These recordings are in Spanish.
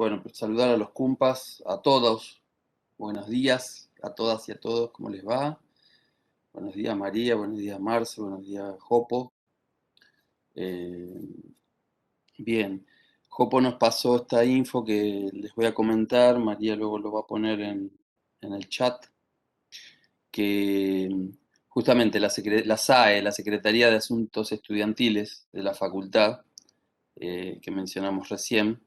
Bueno, pues saludar a los cumpas, a todos. Buenos días a todas y a todos, ¿cómo les va? Buenos días María, buenos días Marce, buenos días Jopo. Eh, bien, Jopo nos pasó esta info que les voy a comentar, María luego lo va a poner en el chat, que justamente la SAE, la Secretaría de Asuntos Estudiantiles de la facultad, que mencionamos recién,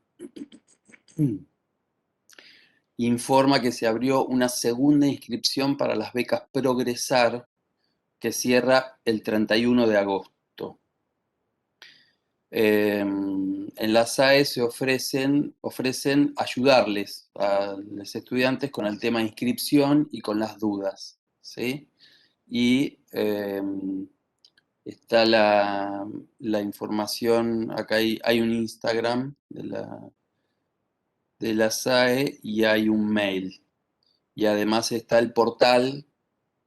informa que se abrió una segunda inscripción para las becas Progresar que cierra el 31 de agosto. En la SAE se ofrecen ayudarles a los estudiantes con el tema de inscripción y con las dudas, ¿sí? Y está la información, acá hay un Instagram de la SAE y hay un mail. Y además está el portal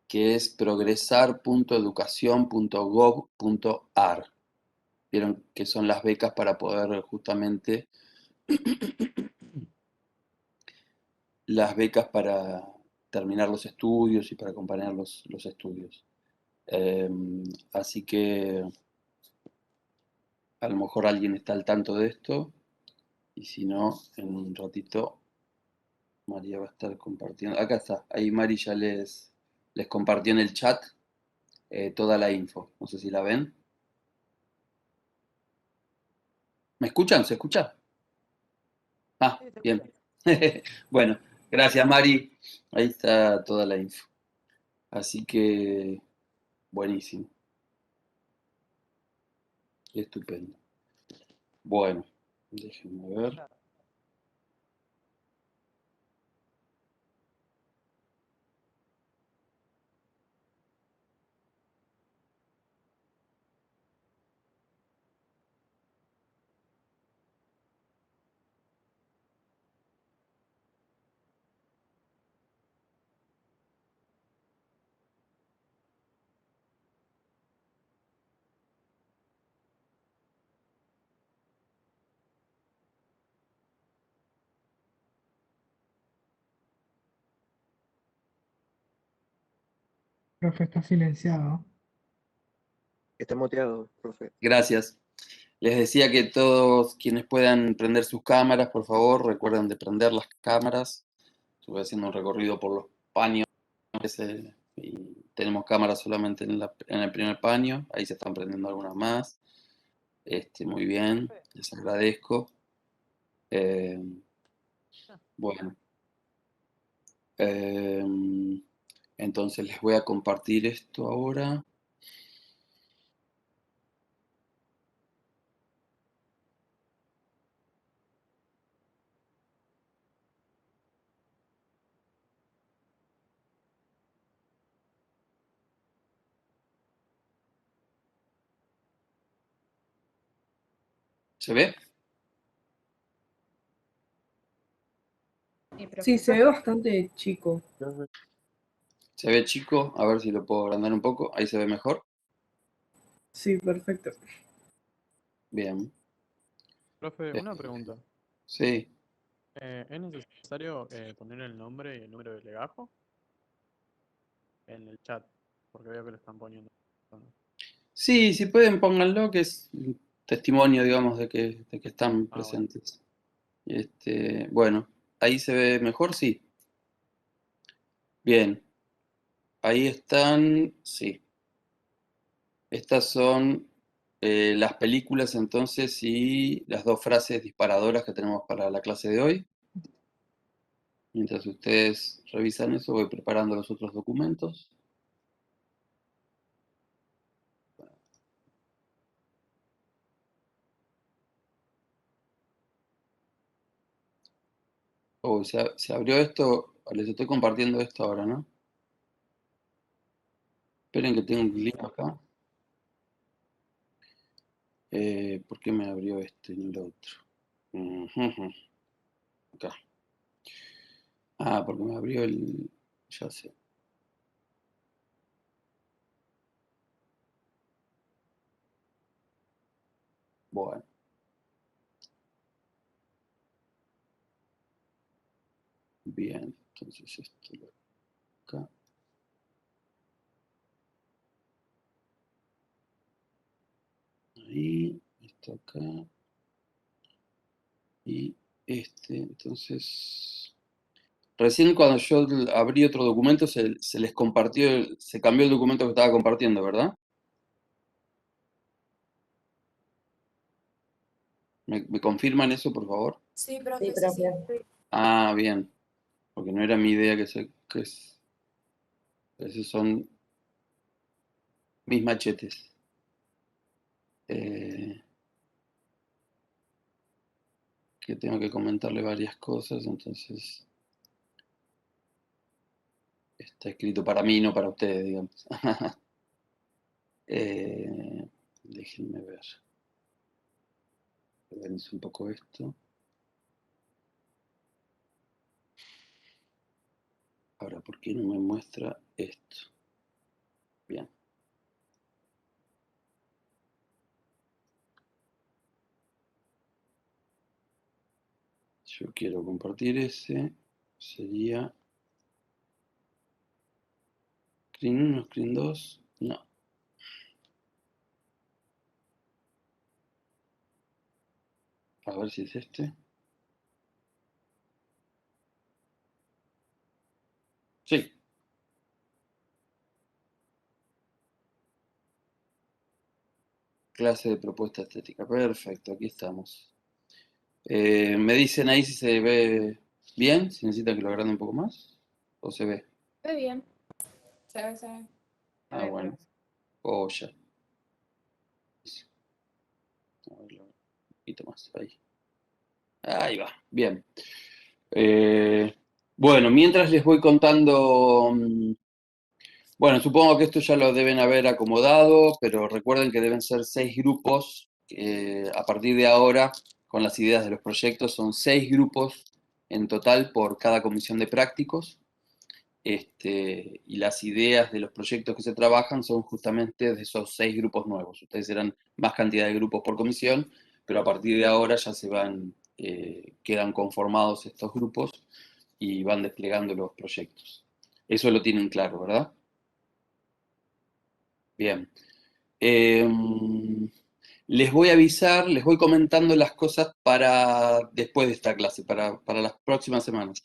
que es progresar.educacion.gov.ar. Vieron que son las becas para poder justamente, las becas para terminar los estudios y para acompañar los estudios. Eh, Así que a lo mejor alguien está al tanto de esto y si no, en un ratito María va a estar compartiendo. Acá está, ahí Mari ya les compartió en el chat toda la info. No sé si la ven. ¿Me escuchan? ¿Se escucha? Ah, Sí, se bien. escucha. Bueno, gracias Mari. Ahí está toda la info. Así que, buenísimo. Estupendo. Bueno, déjenme ver. Profe, está silenciado. Está muteado, profe. Gracias. Les decía que todos quienes puedan prender sus cámaras, por favor, recuerden de prender las cámaras. Estuve haciendo un recorrido por los paños y tenemos cámaras solamente en el primer paño. Ahí se están prendiendo algunas más. Muy bien, Profe, les agradezco. Eh, ah, bueno, eh, entonces les voy a compartir esto ahora. ¿Se ve? Sí, profe. Sí, se ve bastante chico. profe, ¿Se ve chico? A ver si lo puedo agrandar un poco. Ahí se ve mejor. Sí, perfecto. Bien. Profe, Eh, una pregunta. sí. ¿Es necesario poner el nombre y el número de legajo en el chat? Porque veo que lo están poniendo. Sí, si pueden pónganlo, que es un testimonio, digamos, de que están Ah, bueno. presentes. Bueno, ahí se ve mejor, sí. Bien. Ahí están, sí. Estas son las películas entonces y las dos frases disparadoras que tenemos para la clase de hoy. Mientras ustedes revisan eso, voy preparando los otros documentos. Oh, se abrió esto, les estoy compartiendo esto ahora, ¿no? Esperen que tengo un link acá. ¿Por qué me abrió este y no el otro? Ujú, acá. Ah, porque me abrió el... Ya sé. Bueno. Bien, entonces esto lo acá. Ahí, esto acá. Y entonces... Recién cuando yo abrí otro documento se les compartió, se cambió el documento que estaba compartiendo, ¿verdad? ¿Me confirman eso, por favor? Sí, profe, sí, sí. Ah, bien, porque no era mi idea esos son mis machetes. Que tengo que comentarle varias cosas, entonces está escrito para mí, no para ustedes, digamos. Déjenme ver. Organizo un poco esto. Ahora, ¿por qué no me muestra esto? Bien. Yo quiero compartir ese. Sería screen 1, screen 2. No. A ver si es este. Sí. Clase de propuesta estética. Perfecto, aquí estamos. Me dicen ahí si se ve bien, si necesitan que lo agrande un poco más. ¿O se ve? Muy bien. Se ve, se ve. Ah, bueno. Oh, ya. A verlo un poquito más. Ahí. Ahí va. Bien. Bueno, mientras les voy contando. Bueno, supongo que esto ya lo deben haber acomodado, pero recuerden que deben ser 6 grupos. A partir de ahora, con las ideas de los proyectos, son 6 grupos en total por cada comisión de prácticos. Y las ideas de los proyectos que se trabajan son justamente de esos 6 grupos nuevos. Ustedes eran más cantidad de grupos por comisión, pero a partir de ahora ya quedan conformados estos grupos y van desplegando los proyectos. Eso lo tienen claro, ¿verdad? Bien. Les voy a avisar, les voy comentando las cosas para después de esta clase, para las próximas semanas.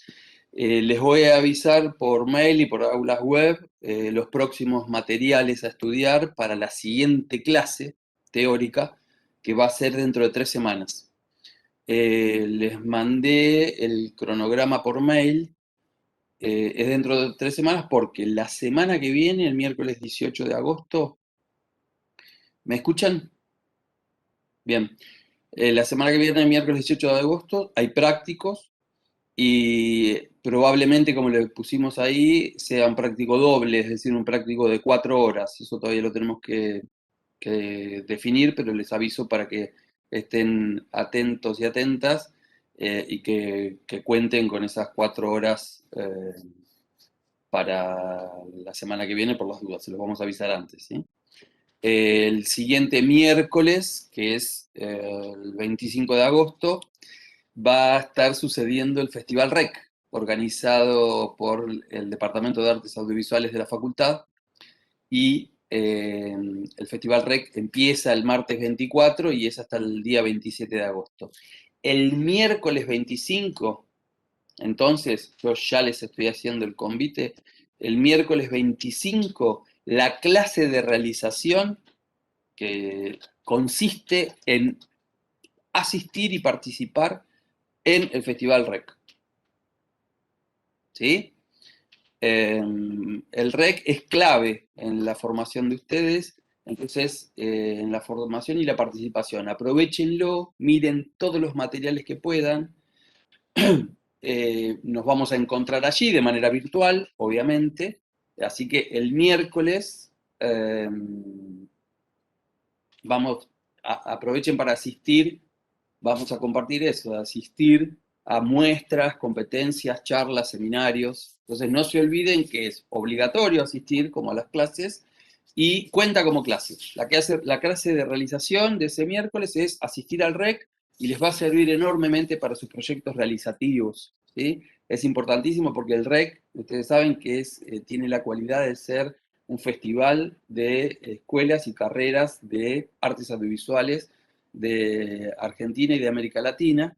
Les voy a avisar por mail y por aulas web los próximos materiales a estudiar para la siguiente clase teórica, que va a ser dentro de 3 semanas. Les mandé el cronograma por mail. Es dentro de 3 semanas porque la semana que viene, el miércoles 18 de agosto, ¿me escuchan? Bien. La semana que viene, el miércoles 18 de agosto, hay prácticos y probablemente, como le pusimos ahí, sea un práctico doble, es decir, un práctico de 4 horas. Eso todavía lo tenemos que definir, pero les aviso para que estén atentos y atentas y que cuenten con esas 4 horas para la semana que viene por las dudas. Se los vamos a avisar antes, ¿sí? El siguiente miércoles, que es el 25 de agosto, va a estar sucediendo el Festival REC, organizado por el Departamento de Artes Audiovisuales de la Facultad. Y el Festival REC empieza el martes 24 y es hasta el día 27 de agosto. El miércoles 25, entonces, yo ya les estoy haciendo el convite, el miércoles 25, la clase de realización que consiste en asistir y participar en el Festival REC. ¿Sí? El REC es clave en la formación de ustedes, entonces en la formación y la participación. Aprovechenlo, miren todos los materiales que puedan. Nos vamos a encontrar allí de manera virtual, obviamente. Así que el miércoles aprovechen para asistir. Vamos a compartir eso, asistir a muestras, competencias, charlas, seminarios. Entonces no se olviden que es obligatorio asistir como a las clases y cuenta como clase. La clase de realización de ese miércoles es asistir al REC y les va a servir enormemente para sus proyectos realizativos, ¿sí? es importantísimo porque el REC, ustedes saben que tiene la cualidad de ser un festival de escuelas y carreras de artes audiovisuales de Argentina y de América Latina.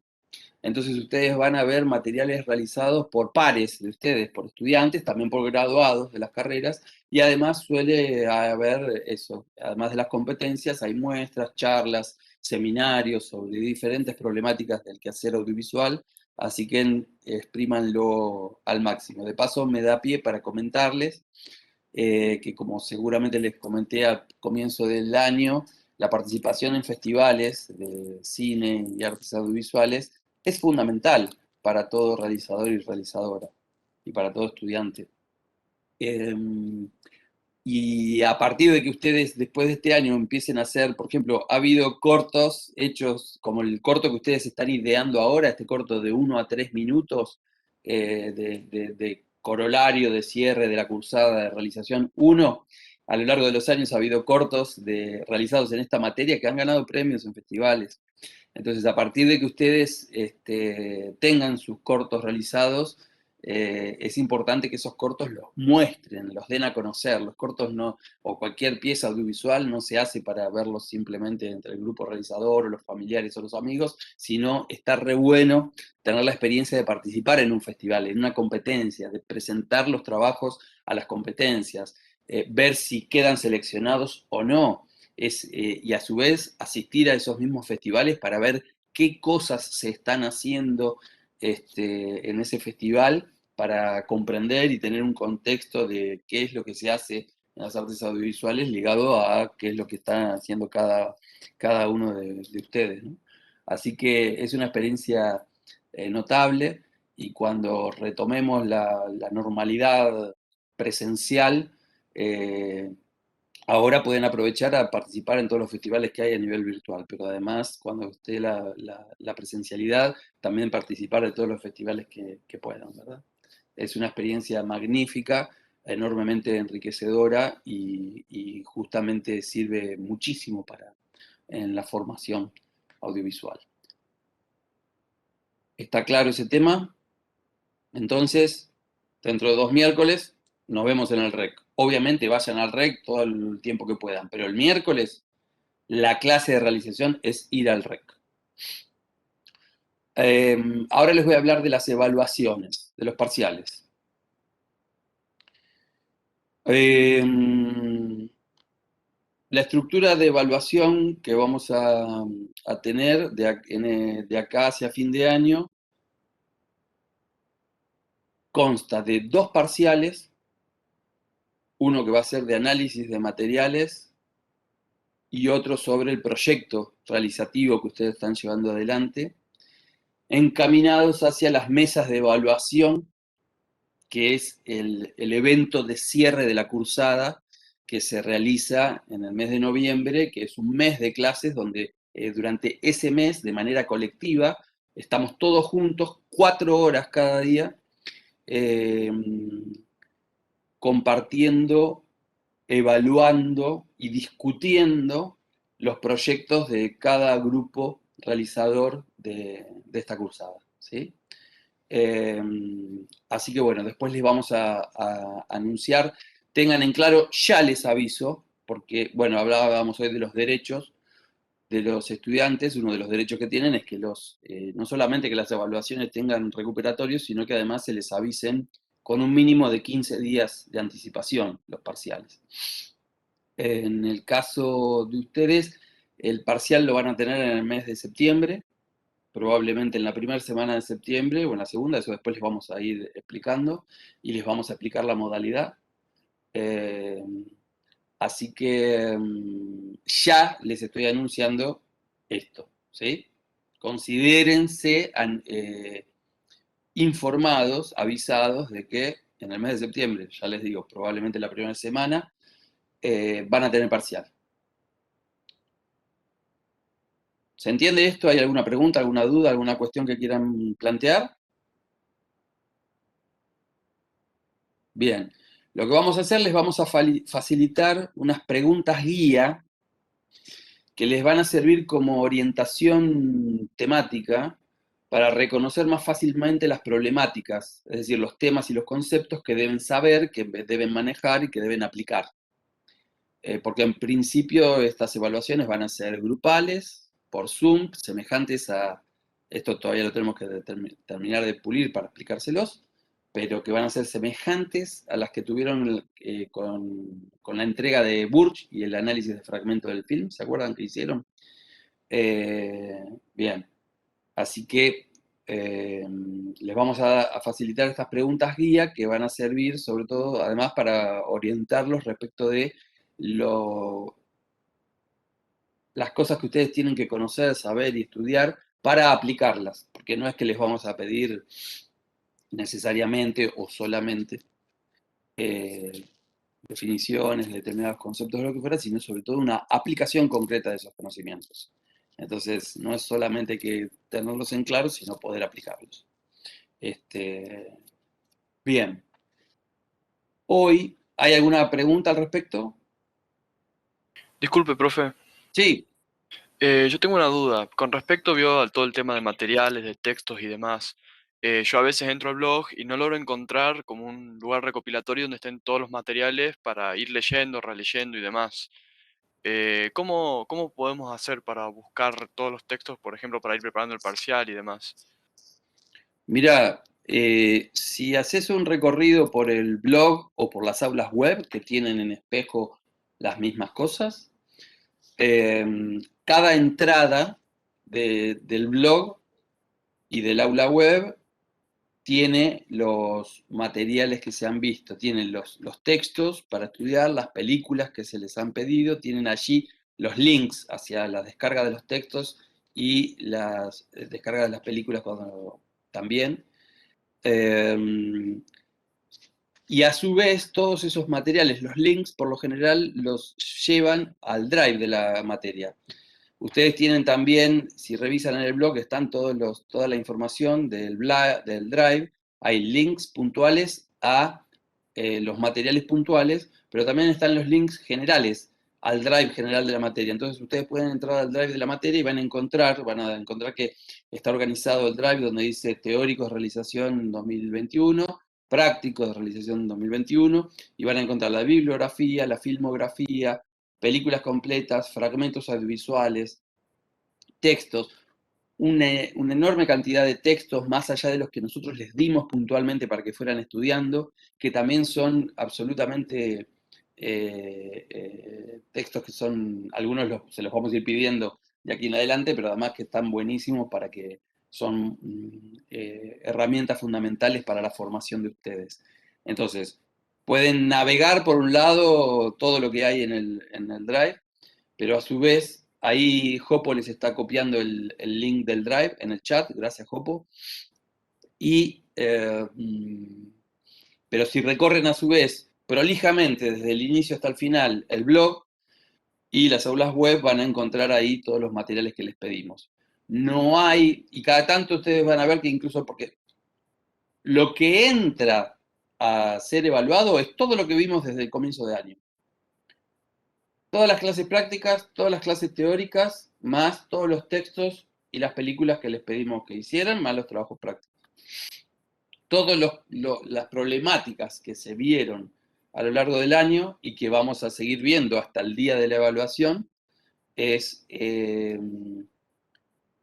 Entonces ustedes van a ver materiales realizados por pares de ustedes, por estudiantes, también por graduados de las carreras, y además suele haber eso, además de las competencias, hay muestras, charlas, seminarios sobre diferentes problemáticas del quehacer audiovisual, así que exprímanlo al máximo. De paso me da pie para comentarles que como seguramente les comenté al comienzo del año, la participación en festivales de cine y artes audiovisuales es fundamental para todo realizador y realizadora y para todo estudiante. Y a partir de que ustedes después de este año empiecen a hacer, por ejemplo, ha habido cortos hechos como el corto que ustedes están ideando ahora, este corto de 1 a 3 minutos de corolario, de cierre de la cursada de realización 1. A lo largo de los años ha habido cortos realizados en esta materia que han ganado premios en festivales. Entonces, a partir de que ustedes tengan sus cortos realizados, es importante que esos cortos los muestren, los den a conocer. Los cortos no, o cualquier pieza audiovisual no se hace para verlos simplemente entre el grupo realizador o los familiares o los amigos, sino está re bueno tener la experiencia de participar en un festival, en una competencia, de presentar los trabajos a las competencias, ver si quedan seleccionados o no. Y a su vez asistir a esos mismos festivales para ver qué cosas se están haciendo en ese festival para comprender y tener un contexto de qué es lo que se hace en las artes audiovisuales ligado a qué es lo que están haciendo cada uno de ustedes, ¿no? Así que es una experiencia notable, y cuando retomemos la normalidad presencial, ahora pueden aprovechar a participar en todos los festivales que hay a nivel virtual, pero además, cuando esté la presencialidad, también participar de todos los festivales que puedan, ¿verdad? Es una experiencia magnífica, enormemente enriquecedora y justamente sirve muchísimo en la formación audiovisual. ¿Está claro ese tema? Entonces, dentro de 2 miércoles nos vemos en el REC. Obviamente vayan al REC todo el tiempo que puedan, pero el miércoles la clase de realización es ir al REC. Ahora les voy a hablar de las evaluaciones, de los parciales. La estructura de evaluación que vamos a tener de acá hacia fin de año consta de 2 parciales, uno que va a ser de análisis de materiales y otro sobre el proyecto realizativo que ustedes están llevando adelante, encaminados hacia las mesas de evaluación, que es el evento de cierre de la cursada que se realiza en el mes de noviembre, que es un mes de clases donde durante ese mes, de manera colectiva, estamos todos juntos, 4 horas cada día, compartiendo, evaluando y discutiendo los proyectos de cada grupo realizador de esta cursada, ¿sí? Así que bueno, después les vamos a anunciar. Tengan en claro, ya les aviso, porque bueno, hablábamos hoy de los derechos de los estudiantes. Uno de los derechos que tienen es que no solamente que las evaluaciones tengan recuperatorios, sino que además se les avisen con un mínimo de 15 días de anticipación los parciales. En el caso de ustedes, el parcial lo van a tener en el mes de septiembre, probablemente en la primera semana de septiembre o en la segunda, eso después les vamos a ir explicando y les vamos a explicar la modalidad. Así que ya les estoy anunciando esto, ¿sí? Considérense informados, avisados de que en el mes de septiembre, ya les digo, probablemente la primera semana, van a tener parcial. ¿Se entiende esto? ¿Hay alguna pregunta, alguna duda, alguna cuestión que quieran plantear? Bien. Lo que vamos a hacer, les vamos a facilitar unas preguntas guía que les van a servir como orientación temática para reconocer más fácilmente las problemáticas, es decir, los temas y los conceptos que deben saber, que deben manejar y que deben aplicar. Porque en principio estas evaluaciones van a ser grupales, por Zoom, semejantes a, esto todavía lo tenemos que terminar de pulir para explicárselos, pero que van a ser semejantes a las que tuvieron con la entrega de Burch y el análisis de fragmento del film, ¿se acuerdan que hicieron? Bien, así que les vamos a facilitar estas preguntas guía que van a servir sobre todo, además, para orientarlos respecto de las cosas que ustedes tienen que conocer, saber y estudiar para aplicarlas, porque no es que les vamos a pedir necesariamente o solamente definiciones de determinados conceptos o lo que fuera, sino sobre todo una aplicación concreta de esos conocimientos. Entonces, no es solamente que tenerlos en claro, sino poder aplicarlos. Bien. Hoy, ¿hay alguna pregunta al respecto? Disculpe, profe. Sí. Yo tengo una duda. Con respecto, a todo el tema de materiales, de textos y demás. Yo a veces entro al blog y no logro encontrar como un lugar recopilatorio donde estén todos los materiales para ir leyendo, releyendo y demás. ¿Cómo podemos hacer para buscar todos los textos, por ejemplo, para ir preparando el parcial y demás? Mira, si haces un recorrido por el blog o por las aulas web que tienen en espejo las mismas cosas, cada entrada del blog y del aula web tiene los materiales que se han visto, tienen los textos para estudiar, las películas que se les han pedido, tienen allí los links hacia la descarga de los textos y las descargas de las películas también. Y a su vez, todos esos materiales, los links, por lo general, los llevan al drive de la materia. Ustedes tienen también, si revisan en el blog, están toda la información del drive. Hay links puntuales a los materiales puntuales, pero también están los links generales al drive general de la materia. Entonces ustedes pueden entrar al drive de la materia y van a encontrar que está organizado el drive donde dice teóricos de realización 2021, prácticos de realización 2021, y van a encontrar la bibliografía, la filmografía, películas completas, fragmentos audiovisuales, textos, una enorme cantidad de textos más allá de los que nosotros les dimos puntualmente para que fueran estudiando, que también son absolutamente textos que son, algunos se los vamos a ir pidiendo de aquí en adelante, pero además que están buenísimos para que son herramientas fundamentales para la formación de ustedes. Entonces, pueden navegar por un lado todo lo que hay en el Drive, pero a su vez, ahí Jopo les está copiando el link del Drive en el chat, gracias Jopo. Pero si recorren a su vez prolijamente desde el inicio hasta el final el blog y las aulas web, van a encontrar ahí todos los materiales que les pedimos. No hay, y cada tanto ustedes van a ver que incluso porque lo que entra a ser evaluado es todo lo que vimos desde el comienzo de año. Todas las clases prácticas, todas las clases teóricas, más todos los textos y las películas que les pedimos que hicieran, más los trabajos prácticos. Todas las problemáticas que se vieron a lo largo del año y que vamos a seguir viendo hasta el día de la evaluación,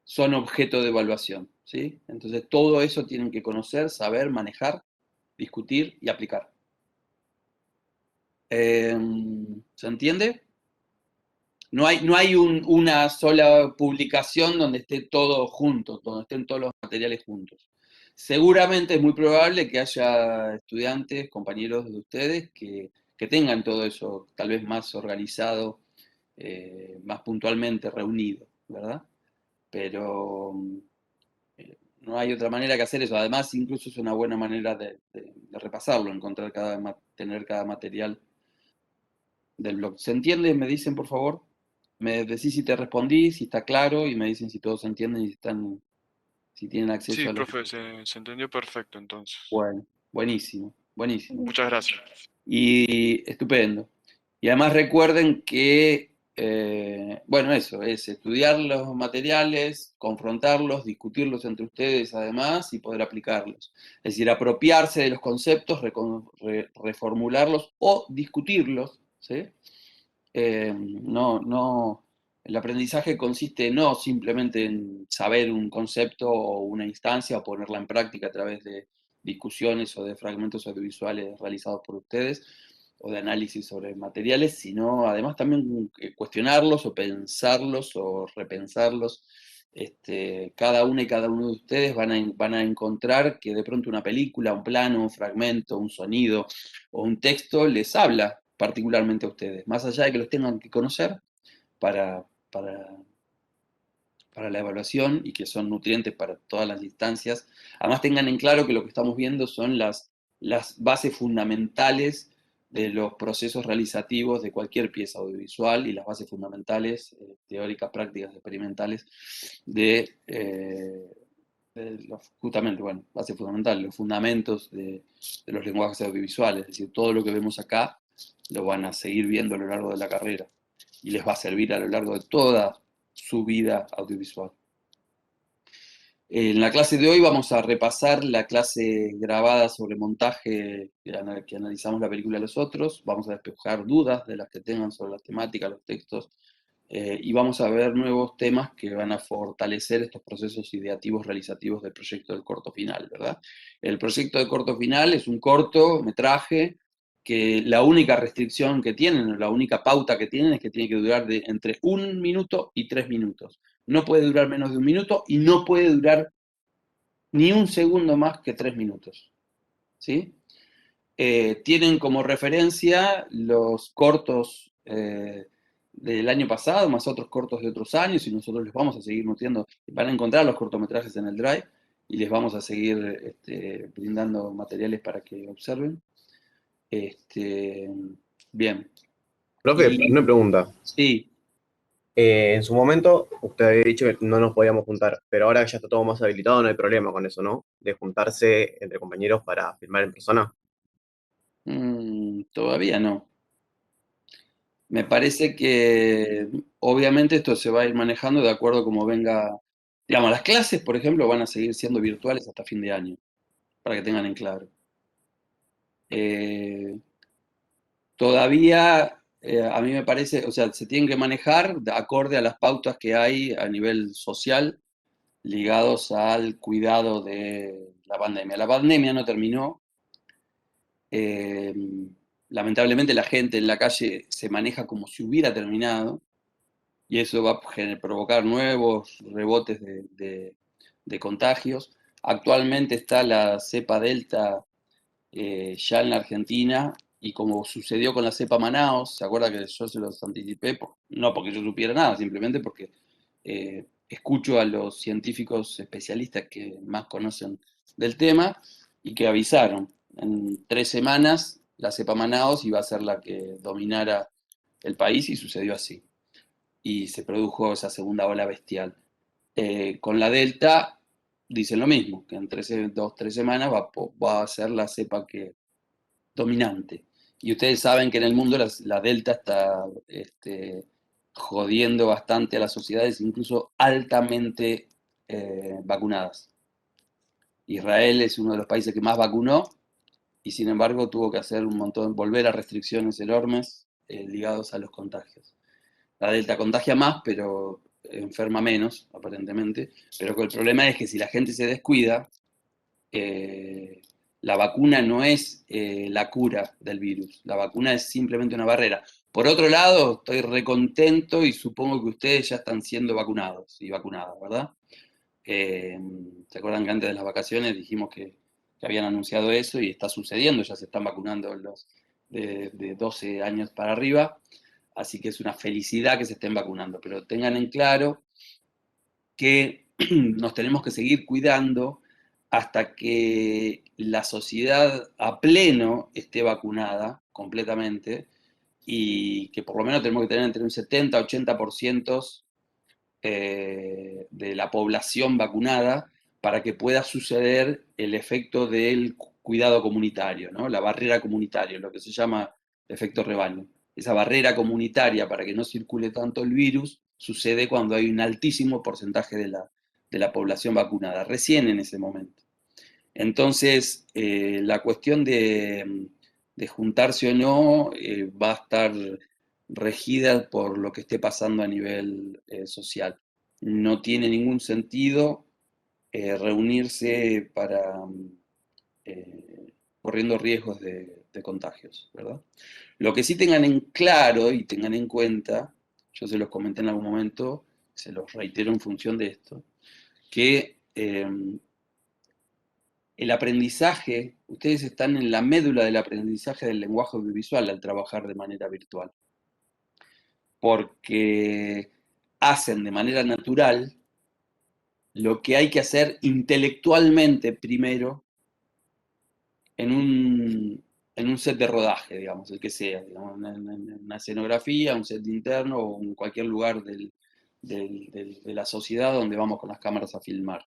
son objeto de evaluación, ¿sí? Entonces todo eso tienen que conocer, saber, manejar, discutir y aplicar. ¿Se entiende? No hay una sola publicación donde esté todo junto, donde estén todos los materiales juntos. Seguramente es muy probable que haya estudiantes, compañeros de ustedes, que tengan todo eso tal vez más organizado, más puntualmente reunido, ¿verdad? Pero no hay otra manera que hacer eso. Además, incluso es una buena manera de repasarlo, encontrar tener cada material del blog. ¿Se entiende? ¿Me dicen, por favor? Me decís si te respondí, si está claro, y me dicen si todos entienden y si tienen acceso Sí, a los... profe, se entendió perfecto entonces. Bueno, buenísimo, buenísimo. Muchas gracias. Y estupendo. Y además recuerden que bueno, eso, es estudiar los materiales, confrontarlos, discutirlos entre ustedes además y poder aplicarlos. Es decir, apropiarse de los conceptos, reformularlos o discutirlos, ¿sí? El aprendizaje consiste no simplemente en saber un concepto o una instancia o ponerla en práctica a través de discusiones o de fragmentos audiovisuales realizados por ustedes o de análisis sobre materiales, sino además también cuestionarlos o pensarlos o repensarlos. Cada una y cada uno de ustedes van a encontrar que de pronto una película, un plano, un fragmento, un sonido o un texto les habla particularmente a ustedes, más allá de que los tengan que conocer para la evaluación y que son nutrientes para todas las instancias. Además tengan en claro que lo que estamos viendo son las bases fundamentales de los procesos realizativos de cualquier pieza audiovisual y las bases fundamentales, teóricas, prácticas, experimentales, justamente, bueno, bases fundamentales, los fundamentos de los lenguajes audiovisuales, es decir, todo lo que vemos acá lo van a seguir viendo a lo largo de la carrera y les va a servir a lo largo de toda su vida audiovisual. En la clase de hoy vamos a repasar la clase grabada sobre montaje que analizamos la película Los Otros, vamos a despejar dudas de las que tengan sobre las temáticas, los textos, y vamos a ver nuevos temas que van a fortalecer estos procesos ideativos realizativos del proyecto del corto final, ¿verdad? El proyecto de corto final es un cortometraje que la única restricción que tienen, la única pauta que tienen es que tiene que durar entre 1 minuto y 3 minutos. No puede durar menos de 1 minuto y no puede durar ni un segundo más que 3 minutos. ¿Sí? Tienen como referencia los cortos del año pasado, más otros cortos de otros años, y nosotros les vamos a seguir nutriendo. Van a encontrar los cortometrajes en el Drive y les vamos a seguir brindando materiales para que observen. Bien. Profe, una pregunta. Sí. En su momento, usted había dicho que no nos podíamos juntar, pero ahora que ya está todo más habilitado, no hay problema con eso, ¿no? De juntarse entre compañeros para filmar en persona. Todavía no. Me parece que obviamente esto se va a ir manejando de acuerdo a cómo venga. Digamos, las clases, por ejemplo, van a seguir siendo virtuales hasta fin de año, para que tengan en claro. Todavía, a mí me parece, o sea, se tienen que manejar de acorde a las pautas que hay a nivel social ligados al cuidado de la pandemia. La pandemia no terminó. Lamentablemente la gente en la calle se maneja como si hubiera terminado y eso va a provocar nuevos rebotes de contagios. Actualmente está la cepa Delta ya en la Argentina y como sucedió con la cepa Manaos, ¿se acuerda que yo se los anticipé? No porque yo supiera nada, simplemente porque escucho a los científicos especialistas que más conocen del tema y que avisaron. En 3 semanas la cepa Manaos iba a ser la que dominara el país y sucedió así. Y se produjo esa segunda ola bestial. Con la Delta dicen lo mismo, que en 2-3 semanas va a ser la cepa dominante. Y ustedes saben que en el mundo la Delta está jodiendo bastante a las sociedades, incluso altamente vacunadas. Israel es uno de los países que más vacunó y sin embargo tuvo que hacer un montón, volver a restricciones enormes ligados a los contagios. La Delta contagia más, pero enferma menos, aparentemente. Pero el problema es que si la gente se descuida, la vacuna no es la cura del virus. La vacuna es simplemente una barrera. Por otro lado, estoy recontento y supongo que ustedes ya están siendo vacunados y vacunadas, ¿verdad? ¿Se acuerdan que antes de las vacaciones dijimos que habían anunciado eso y está sucediendo? Ya se están vacunando los de 12 años para arriba. Así que es una felicidad que se estén vacunando, pero tengan en claro que nos tenemos que seguir cuidando hasta que la sociedad a pleno esté vacunada completamente y que por lo menos tenemos que tener entre un 70 y 80% de la población vacunada para que pueda suceder el efecto del cuidado comunitario, ¿no? La barrera comunitaria, lo que se llama efecto rebaño. esa barrera comunitaria para que no circule tanto el virus, sucede cuando hay un altísimo porcentaje de la población vacunada, recién en ese momento. Entonces, la cuestión de juntarse o no va a estar regida por lo que esté pasando a nivel social. No tiene ningún sentido reunirse para corriendo riesgos de contagios, ¿verdad? Lo que sí tengan en claro y tengan en cuenta, yo se los comenté en algún momento, se los reitero en función de esto, que el aprendizaje, ustedes están en la médula del aprendizaje del lenguaje audiovisual al trabajar de manera virtual, porque hacen de manera natural lo que hay que hacer intelectualmente primero en un set de rodaje, digamos, el que sea, digamos, en una escenografía, un set interno o en cualquier lugar de la sociedad donde vamos con las cámaras a filmar.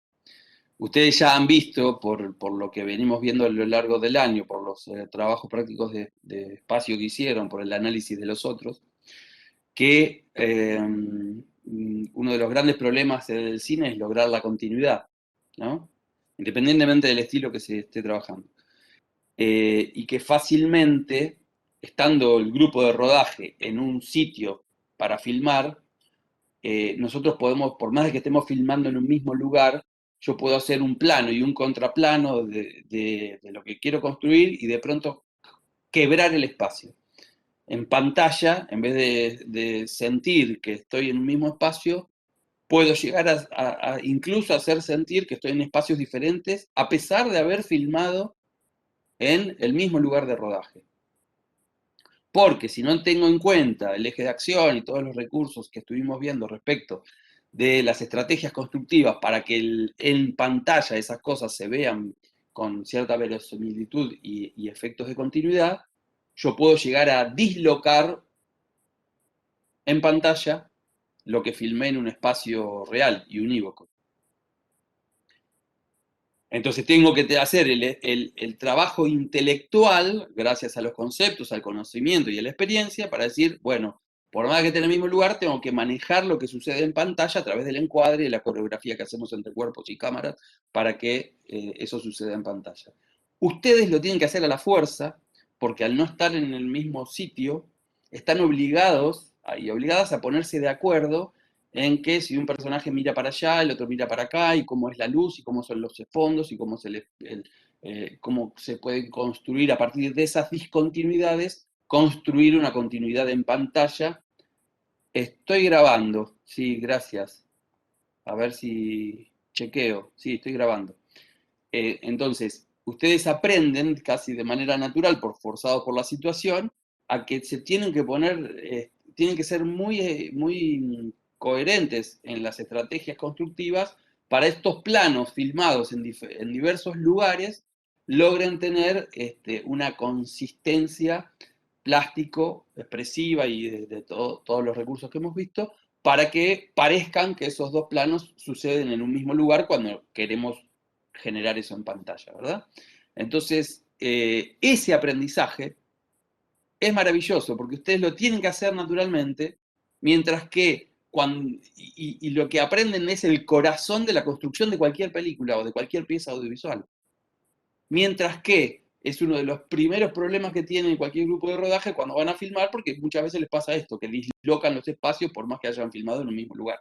Ustedes ya han visto, por lo que venimos viendo a lo largo del año, por los trabajos prácticos de espacio que hicieron, por el análisis de los otros, que uno de los grandes problemas del cine es lograr la continuidad, ¿no? Independientemente del estilo que se esté trabajando. Y que fácilmente, estando el grupo de rodaje en un sitio para filmar, nosotros podemos, por más de que estemos filmando en un mismo lugar, yo puedo hacer un plano y un contraplano de lo que quiero construir y de pronto quebrar el espacio. En pantalla, en vez de sentir que estoy en un mismo espacio, puedo llegar a incluso hacer sentir que estoy en espacios diferentes, a pesar de haber filmado en el mismo lugar de rodaje. Porque si no tengo en cuenta el eje de acción y todos los recursos que estuvimos viendo respecto de las estrategias constructivas para que en pantalla esas cosas se vean con cierta verosimilitud y efectos de continuidad, yo puedo llegar a dislocar en pantalla lo que filmé en un espacio real y unívoco. Entonces tengo que hacer el trabajo intelectual, gracias a los conceptos, al conocimiento y a la experiencia, para decir, bueno, por más que esté en el mismo lugar, tengo que manejar lo que sucede en pantalla a través del encuadre y la coreografía que hacemos entre cuerpos y cámaras para que eso suceda en pantalla. Ustedes lo tienen que hacer a la fuerza, porque al no estar en el mismo sitio, están obligados y obligadas a ponerse de acuerdo en que si un personaje mira para allá, el otro mira para acá, y cómo es la luz, y cómo son los fondos, y cómo cómo se puede construir a partir de esas discontinuidades, construir una continuidad en pantalla. Estoy grabando, sí, gracias. A ver si chequeo, sí, estoy grabando. Entonces, ustedes aprenden casi de manera natural, forzados por la situación, a que se tienen que poner, tienen que ser muy coherentes en las estrategias constructivas para estos planos filmados en diversos lugares logren tener una consistencia plástico, expresiva y de todos los recursos que hemos visto, para que parezcan que esos dos planos suceden en un mismo lugar cuando queremos generar eso en pantalla, ¿verdad? Entonces, ese aprendizaje es maravilloso porque ustedes lo tienen que hacer naturalmente, mientras que y lo que aprenden es el corazón de la construcción de cualquier película o de cualquier pieza audiovisual. Mientras que es uno de los primeros problemas que tienen cualquier grupo de rodaje cuando van a filmar, porque muchas veces les pasa esto, que dislocan los espacios por más que hayan filmado en un mismo lugar.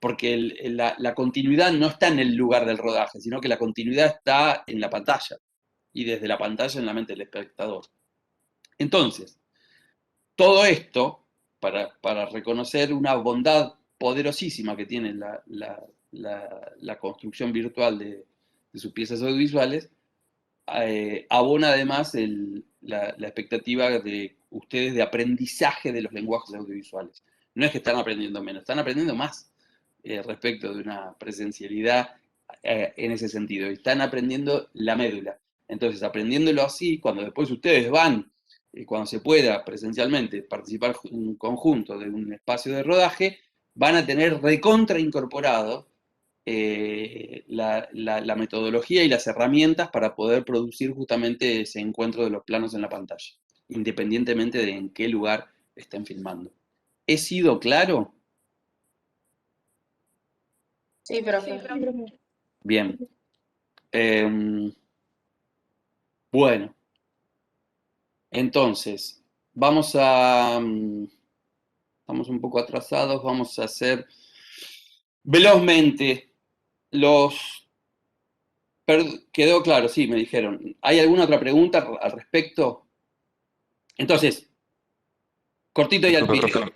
Porque la continuidad no está en el lugar del rodaje, sino que la continuidad está en la pantalla, y desde la pantalla en la mente del espectador. Entonces, todo esto, para reconocer una bondad poderosísima que tiene la construcción virtual de sus piezas audiovisuales, abona además la expectativa de ustedes de aprendizaje de los lenguajes audiovisuales. No es que están aprendiendo menos, están aprendiendo más respecto de una presencialidad en ese sentido. Están aprendiendo la médula. Entonces, aprendiéndolo así, cuando después ustedes van, cuando se pueda presencialmente participar en conjunto de un espacio de rodaje, van a tener recontra incorporado la metodología y las herramientas para poder producir justamente ese encuentro de los planos en la pantalla, independientemente de en qué lugar estén filmando. ¿He sido claro? Sí, profe. Bien. Bueno, entonces, vamos a... Estamos un poco atrasados, vamos a hacer velozmente los... Quedó claro, sí, me dijeron. ¿Hay alguna otra pregunta al respecto? Entonces, cortito y al Disculpe, pie. profe.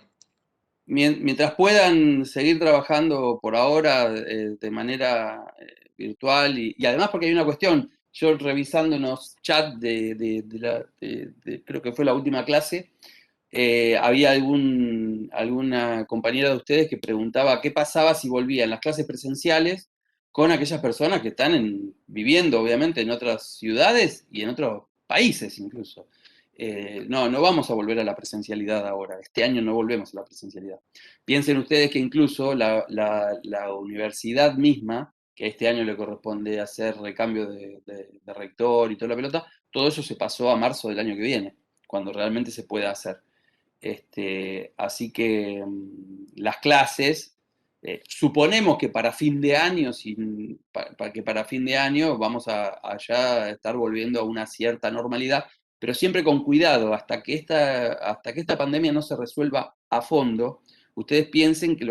Mientras puedan seguir trabajando por ahora de manera virtual y además porque hay una cuestión, yo revisando unos chats creo que fue la última clase, había alguna compañera de ustedes que preguntaba qué pasaba si volvían las clases presenciales con aquellas personas que están viviendo, obviamente, en otras ciudades y en otros países incluso. No vamos a volver a la presencialidad ahora. Este año no volvemos a la presencialidad. Piensen ustedes que incluso la universidad misma, que este año le corresponde hacer recambio de rector y toda la pelota, todo eso se pasó a marzo del año que viene, cuando realmente se puede hacer. Así que las clases, suponemos que para fin de año, que para fin de año vamos a ya estar volviendo a una cierta normalidad, pero siempre con cuidado, hasta que esta pandemia no se resuelva a fondo. Ustedes piensen que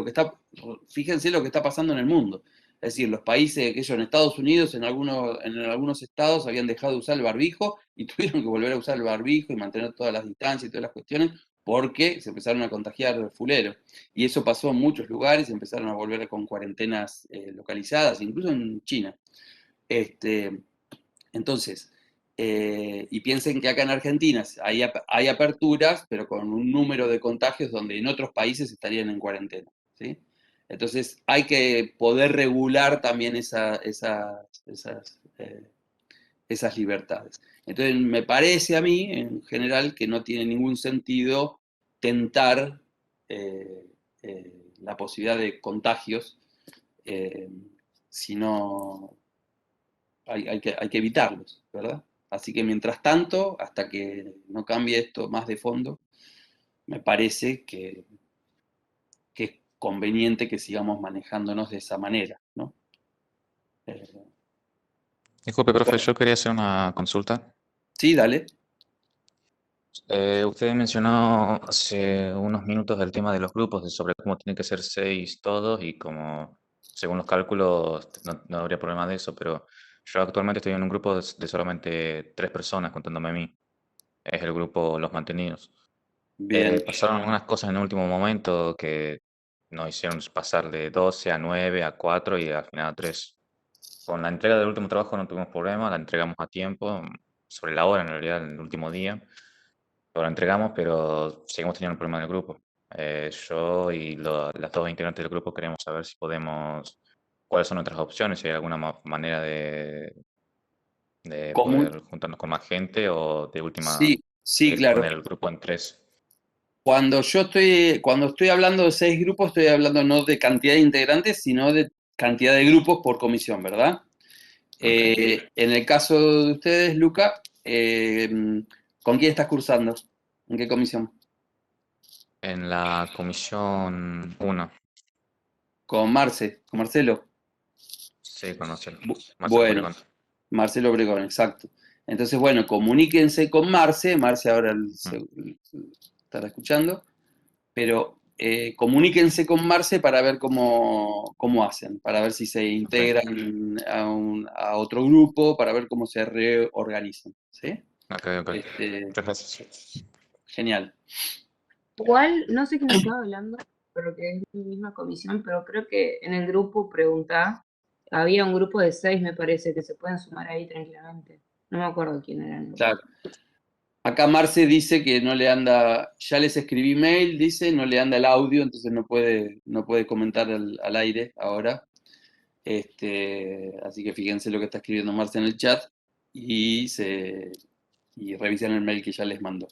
fíjense lo que está pasando en el mundo. Es decir, los países, que en Estados Unidos, en algunos estados habían dejado de usar el barbijo y tuvieron que volver a usar el barbijo y mantener todas las distancias y todas las cuestiones, porque se empezaron a contagiar fulero. Y eso pasó en muchos lugares, empezaron a volver con cuarentenas localizadas, incluso en China. Entonces, y piensen que acá en Argentina hay aperturas, pero con un número de contagios donde en otros países estarían en cuarentena, ¿sí? Entonces hay que poder regular también esas libertades. Entonces me parece a mí, en general, que no tiene ningún sentido tentar la posibilidad de contagios, sino hay que evitarlos, ¿verdad? Así que mientras tanto, hasta que no cambie esto más de fondo, me parece que es conveniente que sigamos manejándonos de esa manera, ¿no? Disculpe, profe, yo quería hacer una consulta. Sí, dale. Usted mencionó hace unos minutos el tema de los grupos, sobre cómo tienen que ser 6 todos y como, según los cálculos, no habría problema de eso, pero yo actualmente estoy en un grupo de solamente 3 personas, contándome a mí. Es el grupo Los Mantenidos. Bien. Pasaron algunas cosas en el último momento que nos hicieron pasar de 12 a 9 a 4 y al final a 3. Con la entrega del último trabajo no tuvimos problema, la entregamos a tiempo, sobre la hora en realidad, el último día. Lo entregamos, pero seguimos teniendo un problema en el grupo. Yo y las dos integrantes del grupo queremos saber si podemos, cuáles son nuestras opciones, si hay alguna manera de poder juntarnos con más gente o de última Sí, claro. poner el grupo en 3. Cuando estoy hablando de 6 grupos, estoy hablando no de cantidad de integrantes, sino de cantidad de grupos por comisión, ¿verdad? En el caso de ustedes, Luca, ¿con quién estás cursando? ¿En qué comisión? En la comisión 1. Con Marcelo. Sí, con Marcelo. Bueno, Marcelo Obregón, exacto. Entonces, bueno, comuníquense con Marce ahora estará escuchando, pero comuníquense con Marce para ver cómo hacen, para ver si se integran a otro grupo, para ver cómo se reorganizan, ¿sí? Ok. Muchas gracias. Genial. Igual, no sé quién estaba hablando, pero que es mi misma comisión, pero creo que en el grupo preguntá, había un grupo de 6, me parece, que se pueden sumar ahí tranquilamente. No me acuerdo quién eran. Claro. Acá Marce dice que no le anda, ya les escribí mail, dice, no le anda el audio, entonces no puede comentar al aire ahora. Así que fíjense lo que está escribiendo Marce en el chat y revisen el mail que ya les mandó.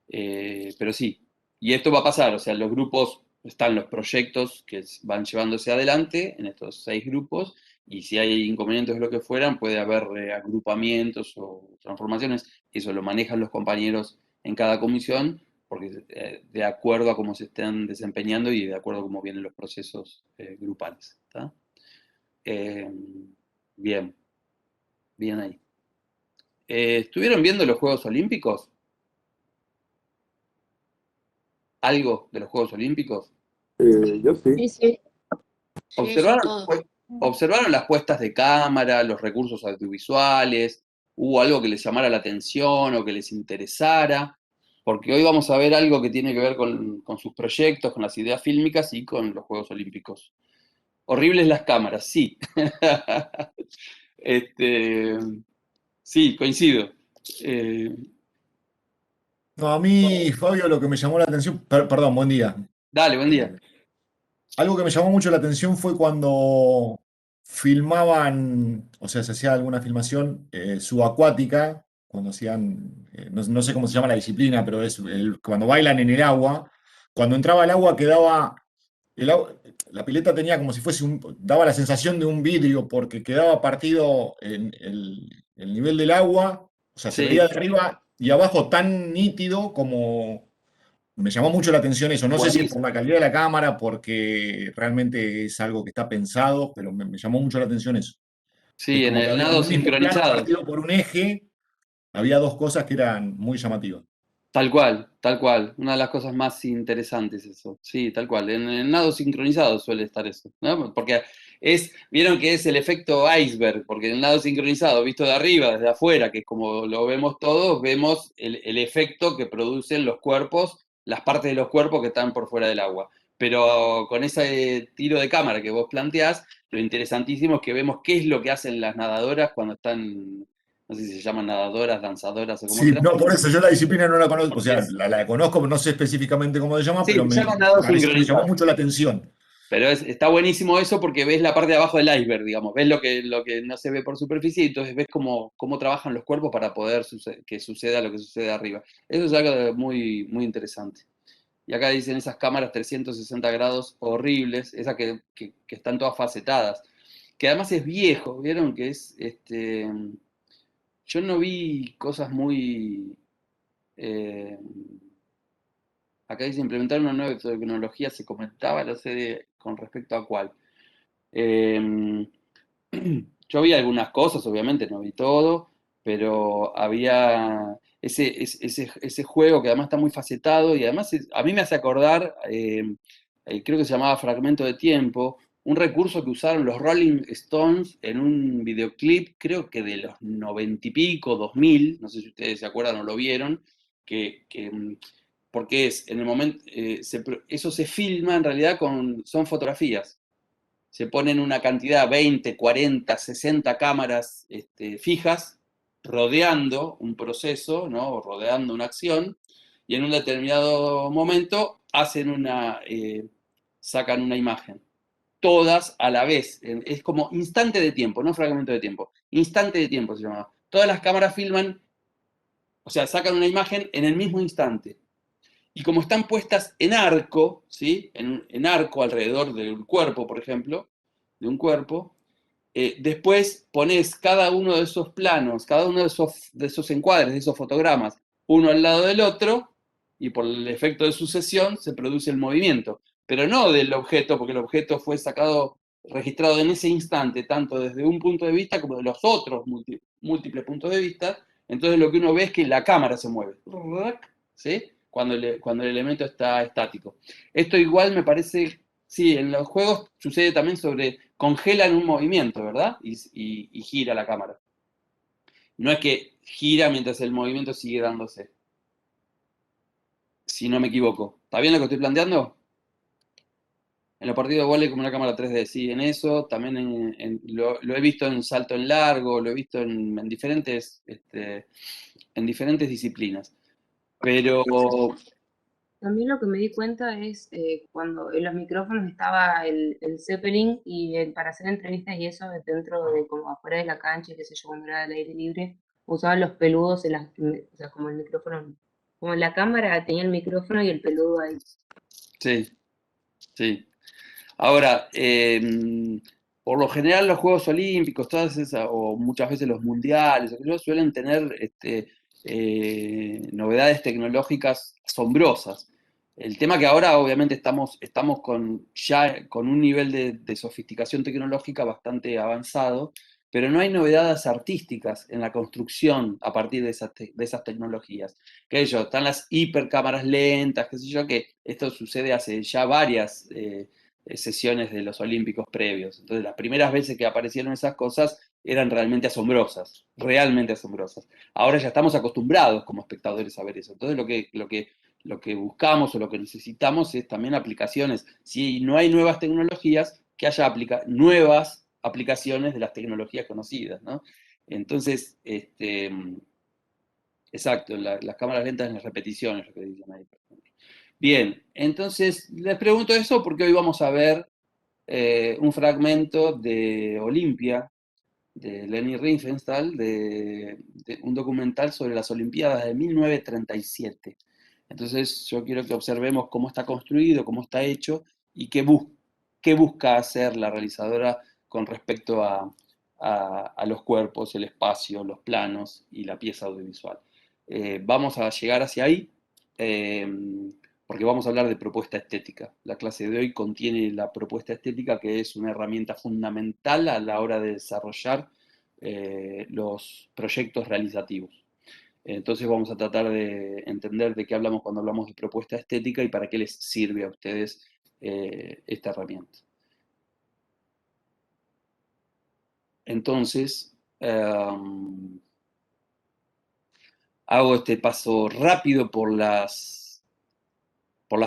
Pero sí, y esto va a pasar, o sea, los grupos, están los proyectos que van llevándose adelante en estos 6 grupos, y si hay inconvenientes o lo que fueran, puede haber agrupamientos o transformaciones, eso lo manejan los compañeros en cada comisión, porque de acuerdo a cómo se estén desempeñando y de acuerdo a cómo vienen los procesos grupales. ¿Está? Bien, bien ahí. ¿Estuvieron viendo los Juegos Olímpicos? ¿Algo de los Juegos Olímpicos? Yo sí. Sí, sí. Sí, yo todo. ¿Observaron las puestas de cámara, los recursos audiovisuales? ¿Hubo algo que les llamara la atención o que les interesara? Porque hoy vamos a ver algo que tiene que ver con sus proyectos, con las ideas fílmicas y con los Juegos Olímpicos. Horribles las cámaras, sí. Sí, coincido. No, a mí, Fabio, lo que me llamó la atención, perdón, buen día. Dale, buen día. Algo que me llamó mucho la atención fue cuando filmaban, o sea, se hacía alguna filmación subacuática, cuando hacían, no sé cómo se llama la disciplina, pero es cuando bailan en el agua. Cuando entraba el agua quedaba, la pileta tenía como si fuese daba la sensación de un vidrio porque quedaba partido en el nivel del agua, o sea, se Sí, veía de arriba y abajo tan nítido como. Me llamó mucho la atención eso. No sé si es por buenísimo. la calidad de la cámara, porque realmente es algo que está pensado, pero me llamó mucho la atención eso. Es Sí, en como que el había en nado un mismo plano sincronizado. partido por un eje, había dos cosas que eran muy llamativas. Tal cual, tal cual. Una de las cosas más interesantes eso. Sí, tal cual. En el nado sincronizado suele estar eso, ¿no? Porque vieron que es el efecto iceberg, porque en el nado sincronizado, visto de arriba, desde afuera, que es como lo vemos todos, vemos el efecto que producen los cuerpos, las partes de los cuerpos que están por fuera del agua. Pero con ese tiro de cámara que vos planteás, lo interesantísimo es que vemos qué es lo que hacen las nadadoras cuando están, no sé si se llaman nadadoras, danzadoras o como Sí, quieras. no, por eso yo la disciplina no la conozco, o sea, la conozco, pero no sé específicamente cómo se llama, Sí, pero se llama nado me llamó sincronizado. mucho la atención. Pero está buenísimo eso porque ves la parte de abajo del iceberg, digamos. Ves lo que no se ve por superficie y entonces ves cómo trabajan los cuerpos para poder que suceda lo que sucede arriba. Eso es algo muy, muy interesante. Y acá dicen esas cámaras 360 grados horribles, esas que están todas facetadas. Que además es viejo, ¿vieron? Que es, yo no vi cosas muy... eh, acá dice implementar una nueva tecnología, se comentaba, no sé con respecto a cuál. Eh, yo vi algunas cosas, obviamente, no vi todo, pero había ese juego que además está muy facetado y además a mí me hace acordar, creo que se llamaba Fragmento de Tiempo, un recurso que usaron los Rolling Stones en un videoclip, creo que de los 90 y pico, 2000, no sé si ustedes se acuerdan o lo vieron, porque en el momento, eso se filma en realidad son fotografías. Se ponen una cantidad, 20, 40, 60 cámaras fijas, rodeando un proceso, ¿no? O rodeando una acción, y en un determinado momento sacan una imagen. Todas a la vez. Es como instante de tiempo, no fragmento de tiempo. Instante de tiempo se llama. Todas las cámaras filman, o sea, sacan una imagen en el mismo instante. Y como están puestas en arco, ¿sí? En arco alrededor del cuerpo, por ejemplo, de un cuerpo, después pones cada uno de esos planos, cada uno de esos encuadres, de esos fotogramas, uno al lado del otro, y por el efecto de sucesión se produce el movimiento. Pero no del objeto, porque el objeto fue registrado en ese instante, tanto desde un punto de vista como de los otros múltiples puntos de vista. Entonces lo que uno ve es que la cámara se mueve, ¿sí? Cuando el elemento está estático. Esto igual me parece, sí, en los juegos sucede también congelan un movimiento, ¿verdad? Y gira la cámara. No es que gira mientras el movimiento sigue dándose. Si no me equivoco. ¿Está bien lo que estoy planteando? En los partidos de vóley como una cámara 3D, sí, en eso. También lo he visto en salto en largo, lo he visto en diferentes disciplinas. Pero También lo que me di cuenta es cuando en los micrófonos estaba el Zeppelin y para hacer entrevistas y eso dentro de como afuera de la cancha, qué sé yo, cuando era al aire libre, usaban los peludos o sea, como el micrófono, como la cámara tenía el micrófono y el peludo ahí. sí, sí. Ahora, por lo general los Juegos Olímpicos, todas esas, o muchas veces los mundiales, suelen tener novedades tecnológicas asombrosas. El tema que ahora obviamente estamos ya con un nivel de sofisticación tecnológica bastante avanzado, pero no hay novedades artísticas en la construcción a partir de esas tecnologías. Que ellos, están las hipercámaras lentas, qué sé yo, que esto sucede hace ya varias sesiones de los Olímpicos previos. Entonces, las primeras veces que aparecieron esas cosas eran realmente asombrosas, realmente asombrosas. Ahora ya estamos acostumbrados como espectadores a ver eso. Entonces, lo que buscamos o lo que necesitamos es también aplicaciones. Si no hay nuevas tecnologías, que haya nuevas aplicaciones de las tecnologías conocidas, ¿no? Entonces, exacto, las cámaras lentas en las repeticiones, lo que dicen ahí. Bien, entonces les pregunto eso porque hoy vamos a ver un fragmento de Olimpia, de Leni Riefenstahl, de un documental sobre las Olimpiadas de 1937. Entonces yo quiero que observemos cómo está construido, cómo está hecho y qué busca hacer la realizadora con respecto a los cuerpos, el espacio, los planos y la pieza audiovisual. Vamos a llegar hacia ahí porque vamos a hablar de propuesta estética. La clase de hoy contiene la propuesta estética, que es una herramienta fundamental a la hora de desarrollar los proyectos realizativos. Entonces vamos a tratar de entender de qué hablamos cuando hablamos de propuesta estética y para qué les sirve a ustedes esta herramienta. Entonces, hago este paso rápido por las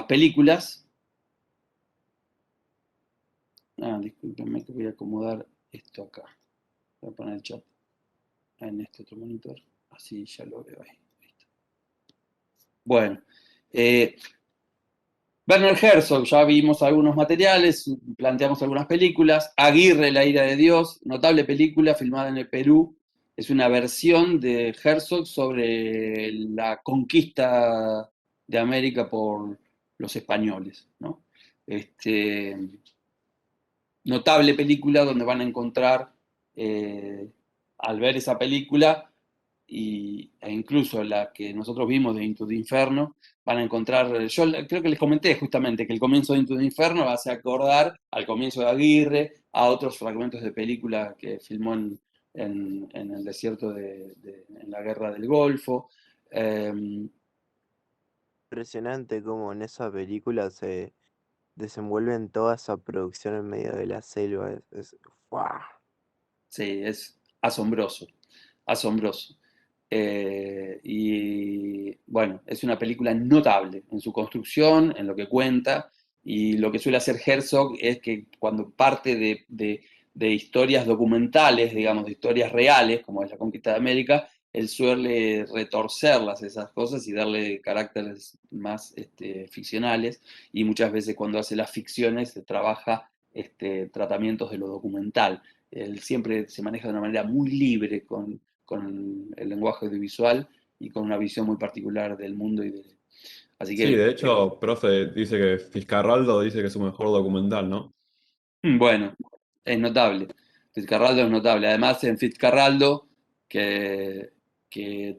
películas. Discúlpenme que voy a acomodar esto acá. Voy a poner el chat en este otro monitor. Así ya lo veo ahí. Listo. Bueno. Werner Herzog, ya vimos algunos materiales, planteamos algunas películas. Aguirre, La ira de Dios, notable película filmada en el Perú. Es una versión de Herzog sobre la conquista de América por los españoles, ¿no? Notable película donde van a encontrar, al ver esa película, e incluso la que nosotros vimos de Into the Inferno, van a encontrar, yo creo que les comenté justamente que el comienzo de Into the Inferno va a hacer acordar al comienzo de Aguirre, a otros fragmentos de película que filmó en el desierto en la guerra del Golfo. Impresionante cómo en esa película se desenvuelven toda esa producción en medio de la selva. ¡Guau! Sí, es asombroso, asombroso. Y bueno, es una película notable en su construcción, en lo que cuenta, y lo que suele hacer Herzog es que cuando parte de historias documentales, digamos, de historias reales, como es la conquista de América, él suele retorcerlas esas cosas y darle caracteres más ficcionales, y muchas veces cuando hace las ficciones se trabaja tratamientos de lo documental. Él siempre se maneja de una manera muy libre con el lenguaje audiovisual y con una visión muy particular del mundo. Así Sí, que, de hecho, profe, dice que Fitzcarraldo dice que es su mejor documental, ¿no? bueno, es notable. Fitzcarraldo es notable. Además, en Fitzcarraldo, que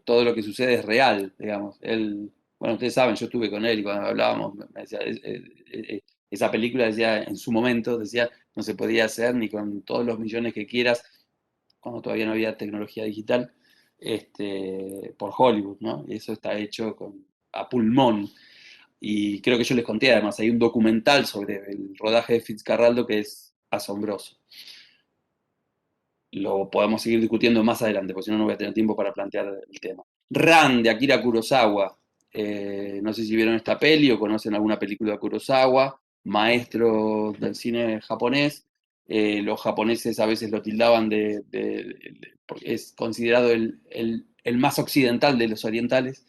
todo lo que sucede es real, digamos. Él, bueno, ustedes saben, yo estuve con él y cuando hablábamos, me decía, esa película decía, en su momento, decía, no se podía hacer ni con todos los millones que quieras, cuando todavía no había tecnología digital, por Hollywood, ¿no? Y eso está hecho a pulmón. Y creo que yo les conté, además, hay un documental sobre el rodaje de Fitzcarraldo que es asombroso. Lo podemos seguir discutiendo más adelante, porque si no, no voy a tener tiempo para plantear el tema. Ran, de Akira Kurosawa. No sé si vieron esta peli o conocen alguna película de Kurosawa, maestro del cine japonés. Los japoneses a veces lo tildaban porque es considerado el más occidental de los orientales.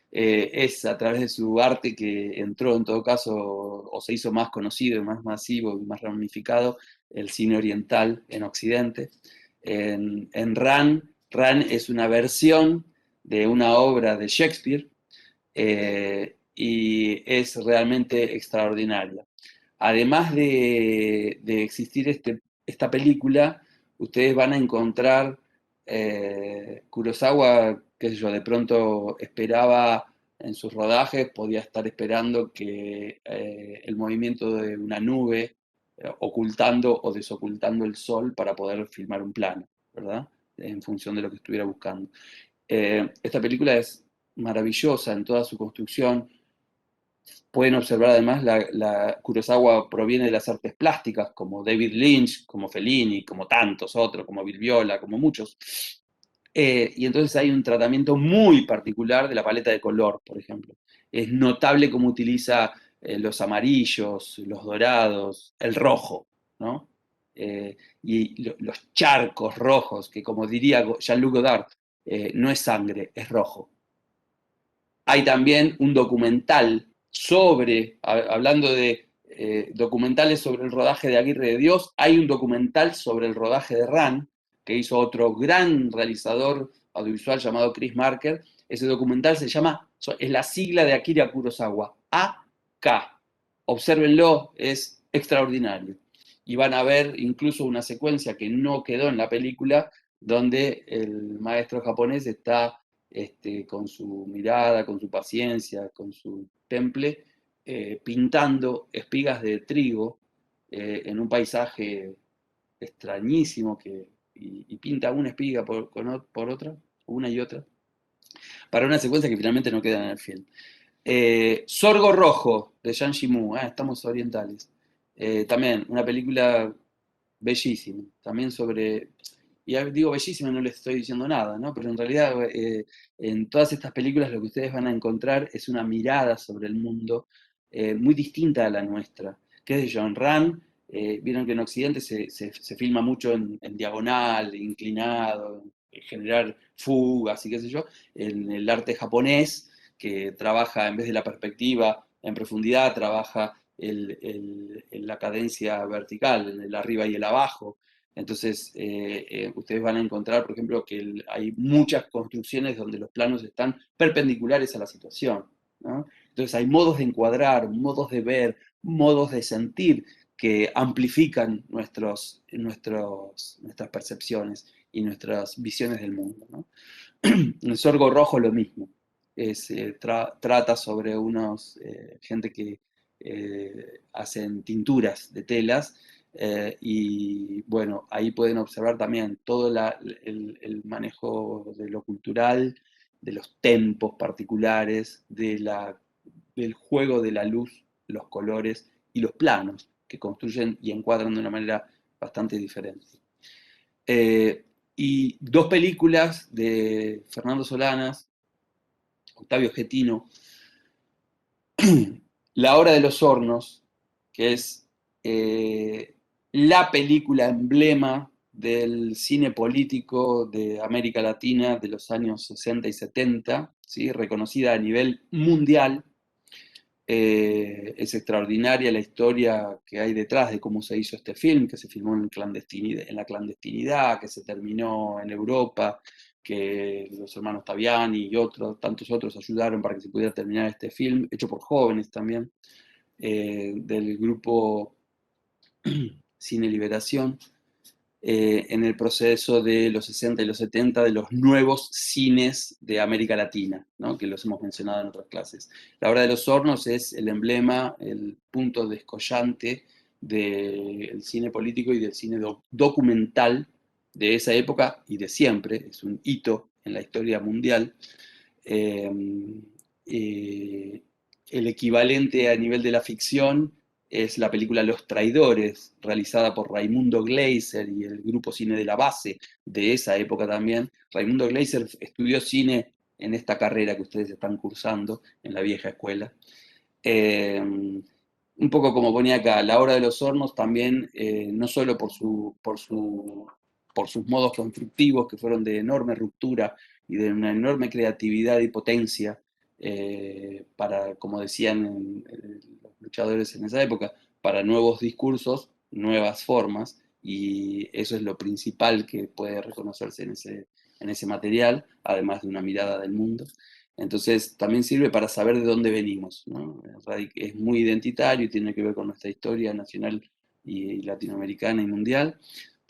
Es a través de su arte que entró en todo caso, o se hizo más conocido, más masivo y más ramificado, el cine oriental en Occidente. En Ran es una versión de una obra de Shakespeare, y es realmente extraordinaria. Además de existir esta película, ustedes van a encontrar Kurosawa, qué sé yo, de pronto esperaba en sus rodajes, podía estar esperando que el movimiento de una nube ocultando o desocultando el sol para poder filmar un plano, ¿verdad? En función de lo que estuviera buscando. Esta película es maravillosa en toda su construcción. Pueden observar además, Kurosawa proviene de las artes plásticas, como David Lynch, como Fellini, como tantos otros, como Bill Viola, como muchos. Y entonces hay un tratamiento muy particular de la paleta de color, por ejemplo. Es notable cómo utiliza los amarillos, los dorados, el rojo, ¿no? Y los charcos rojos, que como diría Jean-Luc Godard, no es sangre, es rojo. Hay también un documental sobre, hablando de documentales sobre el rodaje de Aguirre de Dios, hay un documental sobre el rodaje de Ran, que hizo otro gran realizador audiovisual llamado Chris Marker. Ese documental se llama, es la sigla de Akira Kurosawa, AK. Obsérvenlo, es extraordinario. Y van a ver incluso una secuencia que no quedó en la película, donde el maestro japonés está con su mirada, con su paciencia, con su temple, pintando espigas de trigo en un paisaje extrañísimo y pinta una espiga por otra, una y otra, para una secuencia que finalmente no queda en el film. Sorgo Rojo, de Zhang Yimou, estamos orientales. También una película bellísima, también sobre, y digo bellísima, no les estoy diciendo nada, ¿no? Pero en realidad en todas estas películas lo que ustedes van a encontrar es una mirada sobre el mundo muy distinta a la nuestra. ¿Qué es de John Ran? Vieron que en Occidente se filma mucho en diagonal, inclinado, generar fugas y qué sé yo. En el arte japonés, que trabaja en vez de la perspectiva en profundidad, trabaja la cadencia vertical, en el arriba y el abajo. Entonces, ustedes van a encontrar, por ejemplo, que hay muchas construcciones donde los planos están perpendiculares a la situación, ¿no? Entonces, hay modos de encuadrar, modos de ver, modos de sentir que amplifican nuestras percepciones y nuestras visiones del mundo, ¿no? En Sorgo Rojo lo mismo. Trata sobre gente que hacen tinturas de telas y bueno, ahí pueden observar también todo el manejo de lo cultural, de los tempos particulares, del juego de la luz, los colores y los planos que construyen y encuadran de una manera bastante diferente. Y dos películas de Fernando Solanas, Octavio Getino, La Hora de los Hornos, que es la película emblema del cine político de América Latina de los años 60 y 70, ¿sí? Reconocida a nivel mundial. Es extraordinaria la historia que hay detrás de cómo se hizo este film, que se filmó en la clandestinidad, que se terminó en Europa, que los hermanos Taviani y tantos otros ayudaron para que se pudiera terminar este film, hecho por jóvenes también, del grupo Cine Liberación, en el proceso de los 60 y los 70 de los nuevos cines de América Latina, ¿no? Que los hemos mencionado en otras clases. La Hora de los Hornos es el emblema, el punto descollante del cine político y del cine documental de esa época y de siempre. Es un hito en la historia mundial. El equivalente a nivel de la ficción es la película Los Traidores, realizada por Raimundo Gleiser y el grupo Cine de la Base de esa época también. Raimundo Gleiser estudió cine en esta carrera que ustedes están cursando en la vieja escuela. Un poco como ponía acá, La Hora de los Hornos también, no solo por sus modos constructivos, que fueron de enorme ruptura y de una enorme creatividad y potencia, para, como decían los luchadores en esa época, para nuevos discursos, nuevas formas, y eso es lo principal que puede reconocerse en ese material, además de una mirada del mundo. Entonces también sirve para saber de dónde venimos, ¿no? Es muy identitario y tiene que ver con nuestra historia nacional y latinoamericana y mundial,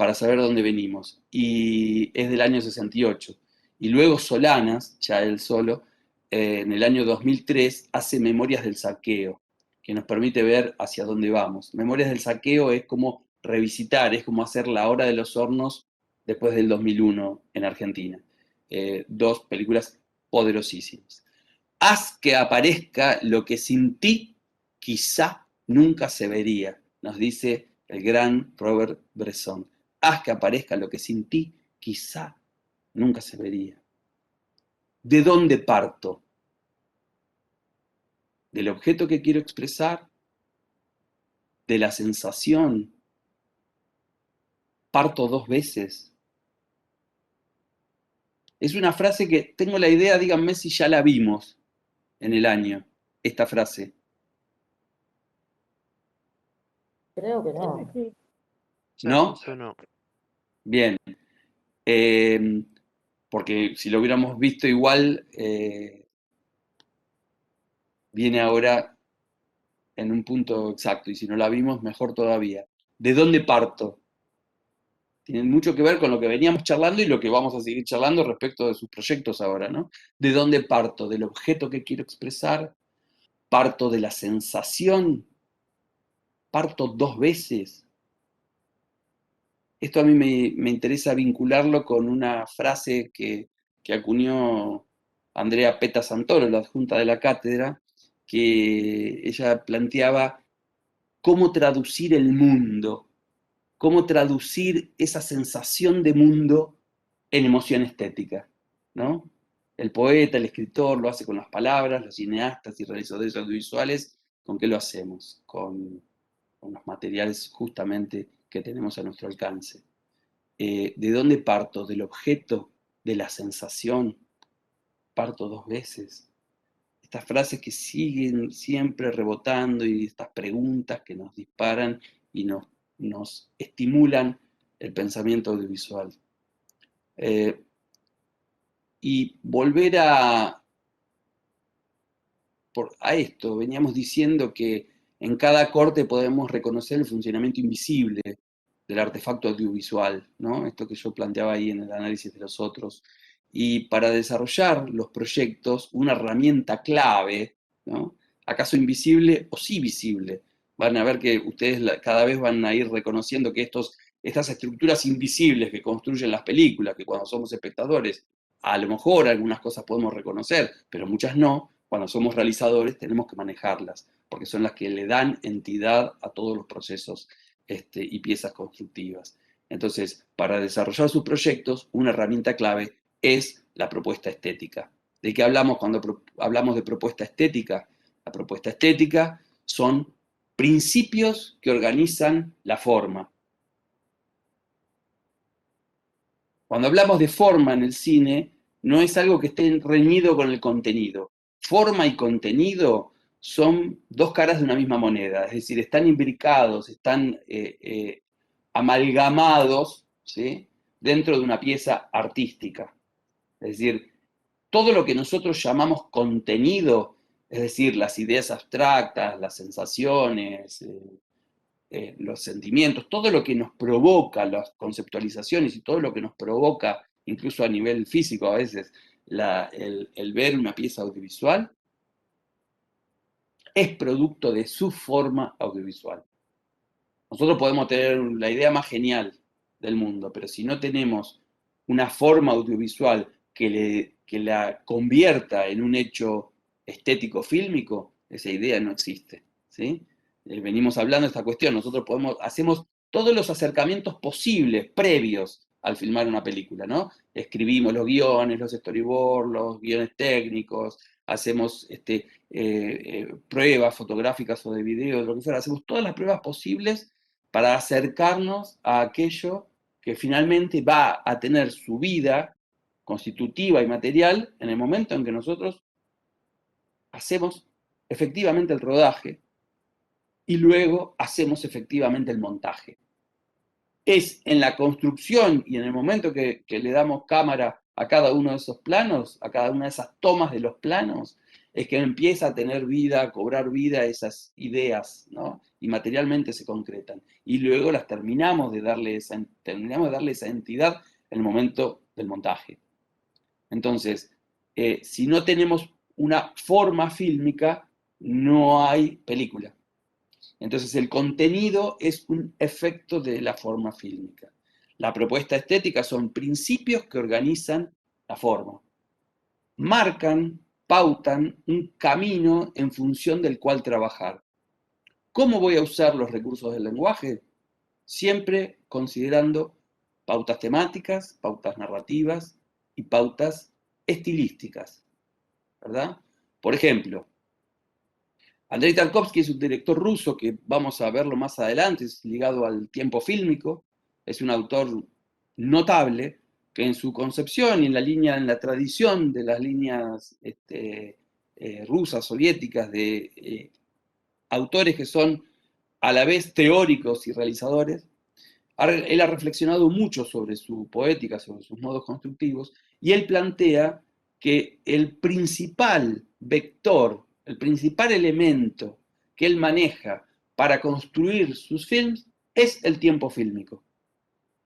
para saber dónde venimos. Y es del año 68. Y luego Solanas, ya él solo, en el año 2003, hace Memorias del Saqueo, que nos permite ver hacia dónde vamos. Memorias del Saqueo es como revisitar, es como hacer La Hora de los Hornos después del 2001 en Argentina. Dos películas poderosísimas. Haz que aparezca lo que sin ti quizá nunca se vería, nos dice el gran Robert Bresson. Haz que aparezca lo que sin ti quizá nunca se vería. ¿De dónde parto? ¿Del objeto que quiero expresar? ¿De la sensación? ¿Parto dos veces? Es una frase que tengo la idea, díganme si ya la vimos en el año, esta frase. Creo que no. ¿No? Yo no. Bien. Porque si lo hubiéramos visto igual, viene ahora en un punto exacto, y si no la vimos, mejor todavía. ¿De dónde parto? Tienen mucho que ver con lo que veníamos charlando y lo que vamos a seguir charlando respecto de sus proyectos ahora, ¿no? ¿De dónde parto? ¿Del objeto que quiero expresar? ¿Parto de la sensación? ¿Parto dos veces? Esto a mí me interesa vincularlo con una frase que acuñó Andrea Peta Santoro, la adjunta de la cátedra, que ella planteaba cómo traducir el mundo, cómo traducir esa sensación de mundo en emoción estética, ¿no? El poeta, el escritor lo hace con las palabras, los cineastas y realizadores audiovisuales, ¿con qué lo hacemos? Con los materiales justamente que tenemos a nuestro alcance. ¿De dónde parto? ¿Del objeto? ¿De la sensación? Parto dos veces. Estas frases que siguen siempre rebotando y estas preguntas que nos disparan y nos estimulan el pensamiento audiovisual. Y volver a esto, veníamos diciendo que en cada corte podemos reconocer el funcionamiento invisible del artefacto audiovisual, ¿no? Esto que yo planteaba ahí en el análisis de los otros. Y para desarrollar los proyectos, una herramienta clave, ¿no? ¿Acaso invisible o sí visible? Van a ver que ustedes cada vez van a ir reconociendo que estas estructuras invisibles que construyen las películas, que cuando somos espectadores, a lo mejor algunas cosas podemos reconocer, pero muchas no, cuando somos realizadores tenemos que manejarlas, porque son las que le dan entidad a todos los procesos y piezas constructivas. Entonces, para desarrollar sus proyectos, una herramienta clave es la propuesta estética. ¿De qué hablamos cuando hablamos de propuesta estética? La propuesta estética son principios que organizan la forma. Cuando hablamos de forma en el cine, no es algo que esté reñido con el contenido. Forma y contenido son dos caras de una misma moneda, es decir, están imbricados, están amalgamados, ¿sí?, dentro de una pieza artística. Es decir, todo lo que nosotros llamamos contenido, es decir, las ideas abstractas, las sensaciones, los sentimientos, todo lo que nos provoca, las conceptualizaciones y todo lo que nos provoca, incluso a nivel físico a veces, el ver una pieza audiovisual, es producto de su forma audiovisual. Nosotros podemos tener la idea más genial del mundo, pero si no tenemos una forma audiovisual que la convierta en un hecho estético fílmico, esa idea no existe, ¿sí? Venimos hablando de esta cuestión, nosotros hacemos todos los acercamientos posibles, previos al filmar una película, ¿no? Escribimos los guiones, los storyboards, los guiones técnicos, hacemos pruebas fotográficas o de video, lo que fuera, hacemos todas las pruebas posibles para acercarnos a aquello que finalmente va a tener su vida constitutiva y material en el momento en que nosotros hacemos efectivamente el rodaje y luego hacemos efectivamente el montaje. Es en la construcción y en el momento que le damos cámara a cada uno de esos planos, a cada una de esas tomas de los planos, es que empieza a tener vida, a cobrar vida esas ideas, ¿no? Y materialmente se concretan. Y luego las terminamos de darle esa entidad en el momento del montaje. Entonces, si no tenemos una forma fílmica, no hay película. Entonces, el contenido es un efecto de la forma fílmica. La propuesta estética son principios que organizan la forma. Marcan, pautan un camino en función del cual trabajar. ¿Cómo voy a usar los recursos del lenguaje? Siempre considerando pautas temáticas, pautas narrativas y pautas estilísticas, ¿verdad? Por ejemplo, Andrei Tarkovsky es un director ruso que vamos a verlo más adelante, es ligado al tiempo fílmico, es un autor notable que en su concepción y en la tradición de las líneas rusas, soviéticas, de autores que son a la vez teóricos y realizadores, él ha reflexionado mucho sobre su poética, sobre sus modos constructivos, y él plantea que el principal vector, el principal elemento que él maneja para construir sus films es el tiempo fílmico.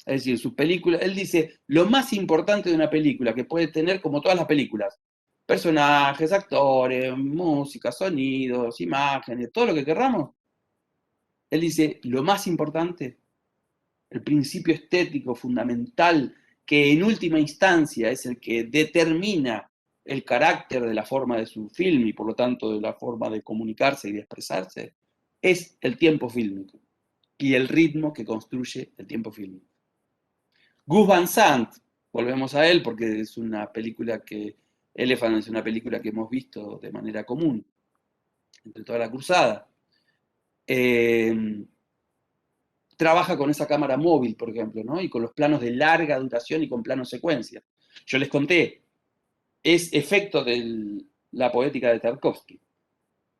Es decir, su película, él dice, lo más importante de una película que puede tener, como todas las películas, personajes, actores, música, sonidos, imágenes, todo lo que querramos, él dice, lo más importante, el principio estético fundamental, que en última instancia es el que determina el carácter de la forma de su film y por lo tanto de la forma de comunicarse y de expresarse, es el tiempo fílmico y el ritmo que construye el tiempo fílmico. Gus Van Sant, volvemos a él porque es una película que, Elephant es una película que hemos visto de manera común entre toda la cruzada. Trabaja con esa cámara móvil, por ejemplo, ¿no? Y con los planos de larga duración y con planos secuencia. Yo les conté, es efecto de la poética de Tarkovsky,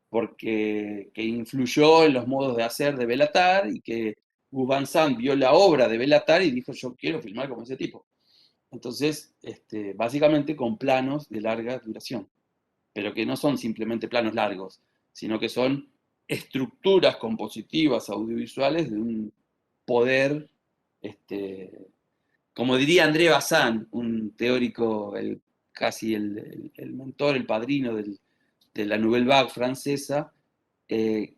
porque que influyó en los modos de hacer de Béla Tarr y que Gus Van Sant vio la obra de Béla Tarr y dijo, yo quiero filmar como ese tipo. Entonces, básicamente con planos de larga duración, pero que no son simplemente planos largos, sino que son estructuras compositivas audiovisuales de un poder, como diría André Bazin, un teórico, casi el mentor, el padrino de la Nouvelle Vague francesa, que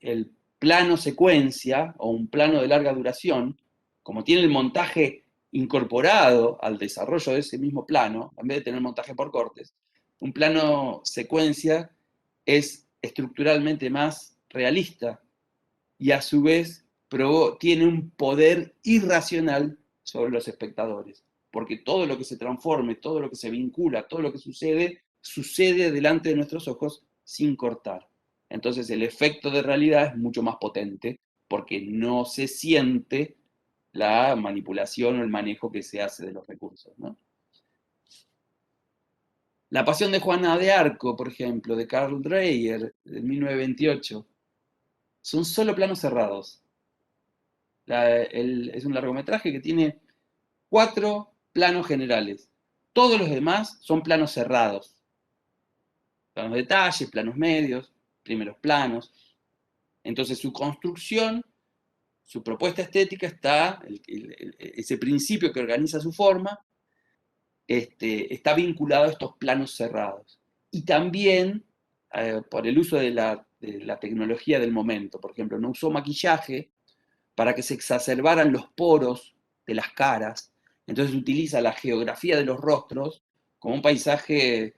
el plano secuencia o un plano de larga duración, como tiene el montaje incorporado al desarrollo de ese mismo plano, en vez de tener montaje por cortes, un plano secuencia es estructuralmente más realista y a su vez tiene un poder irracional sobre los espectadores, porque todo lo que se transforme, todo lo que se vincula, todo lo que sucede, sucede delante de nuestros ojos sin cortar. Entonces el efecto de realidad es mucho más potente porque no se siente la manipulación o el manejo que se hace de los recursos, ¿no? La Pasión de Juana de Arco, por ejemplo, de Karl Dreyer, de 1928, son solo planos cerrados. Es un largometraje que tiene 4 planos generales. Todos los demás son planos cerrados. Planos de detalle, planos medios, primeros planos. Entonces su construcción, su propuesta estética está, ese principio que organiza su forma, está vinculado a estos planos cerrados. Y también por el uso de la tecnología del momento. Por ejemplo, no usó maquillaje para que se exacerbaran los poros de las caras. Entonces utiliza la geografía de los rostros como un paisaje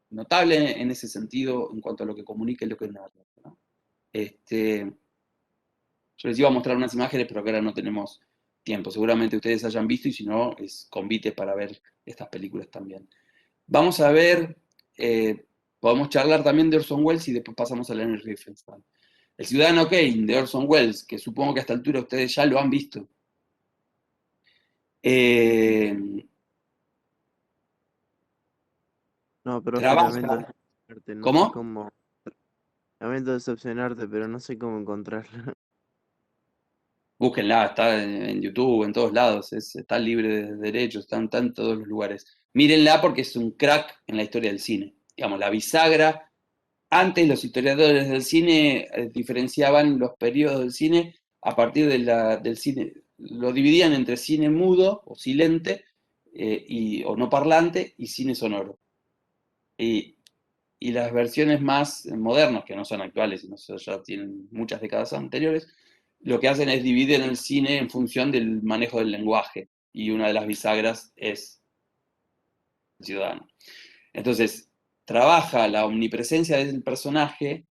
notable en ese sentido en cuanto a lo que comunica y lo que narra, ¿no? Yo les iba a mostrar unas imágenes, pero que ahora no tenemos tiempo. Seguramente ustedes hayan visto y si no, es convite para ver estas películas también. Vamos a ver, podemos charlar también de Orson Welles y después pasamos a Leonard Riefenstahl. El Ciudadano Kane de Orson Welles, que supongo que a esta altura ustedes ya lo han visto. No, profe, Trabaja. lamento decepcionarte, no sé ¿Cómo? cómo. Lamento decepcionarte, pero no sé cómo encontrarla. Búsquenla, está en YouTube, en todos lados, está libre de derechos, está en todos los lugares. Mírenla porque es un crack en la historia del cine. Digamos, la bisagra. Antes los historiadores del cine diferenciaban los periodos del cine a partir del cine, lo dividían entre cine mudo o silente o no parlante y cine sonoro. Y las versiones más modernas, que no son actuales, sino ya tienen muchas décadas anteriores, lo que hacen es dividir el cine en función del manejo del lenguaje. Y una de las bisagras es el ciudadano. Entonces, trabaja la omnipresencia del personaje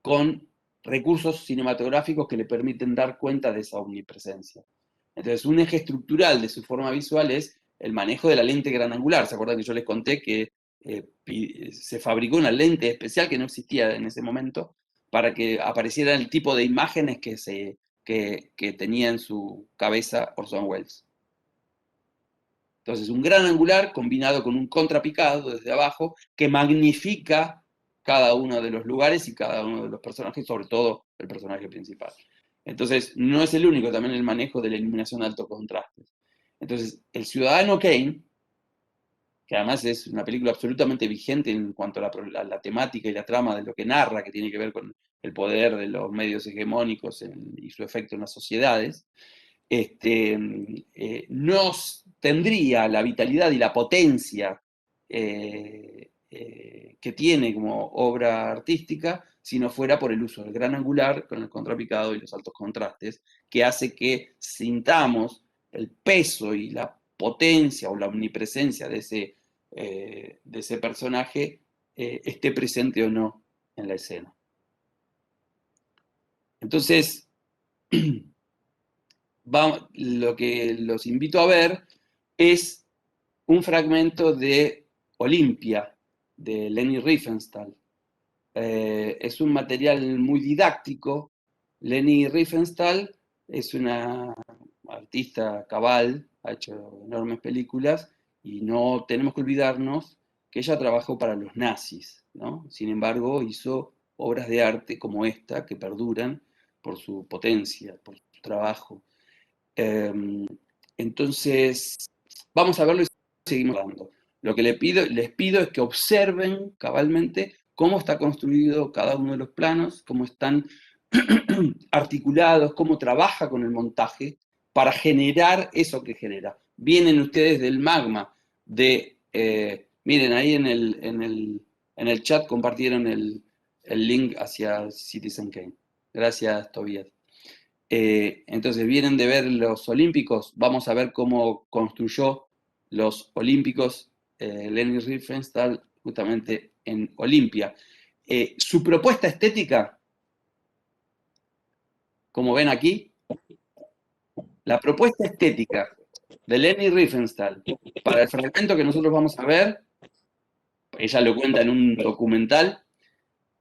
con recursos cinematográficos que le permiten dar cuenta de esa omnipresencia. Entonces, un eje estructural de su forma visual es el manejo de la lente gran angular. ¿Se acuerdan que yo les conté que se fabricó una lente especial que no existía en ese momento para que apareciera el tipo de imágenes que tenía en su cabeza Orson Welles? Entonces, un gran angular combinado con un contrapicado desde abajo que magnifica cada uno de los lugares y cada uno de los personajes, sobre todo el personaje principal. Entonces, no es el único, también el manejo de la iluminación de alto contraste. Entonces, El Ciudadano Kane, que además es una película absolutamente vigente en cuanto a la temática y la trama de lo que narra, que tiene que ver con el poder de los medios hegemónicos y su efecto en las sociedades, no tendría la vitalidad y la potencia que tiene como obra artística si no fuera por el uso del gran angular con el contrapicado y los altos contrastes, que hace que sintamos el peso y la potencia o la omnipresencia de ese personaje, esté presente o no en la escena. Entonces, lo que los invito a ver es un fragmento de Olimpia, de Leni Riefenstahl. Es un material muy didáctico. Leni Riefenstahl es una artista cabal, ha hecho enormes películas, y no tenemos que olvidarnos que ella trabajó para los nazis, ¿no? Sin embargo, hizo obras de arte como esta, que perduran por su potencia, por su trabajo. Entonces, vamos a verlo y seguimos hablando. Lo que les pido es que observen cabalmente cómo está construido cada uno de los planos, cómo están articulados, cómo trabaja con el montaje para generar eso que genera. Vienen ustedes del magma miren, ahí en el chat compartieron el link hacia Citizen Kane. Gracias, Tobias. Entonces vienen de ver los Olímpicos, vamos a ver cómo construyó los Olímpicos Leni Riefenstahl justamente en Olimpia. Su propuesta estética, como ven aquí, la propuesta estética de Leni Riefenstahl para el fragmento que nosotros vamos a ver, ella lo cuenta en un documental,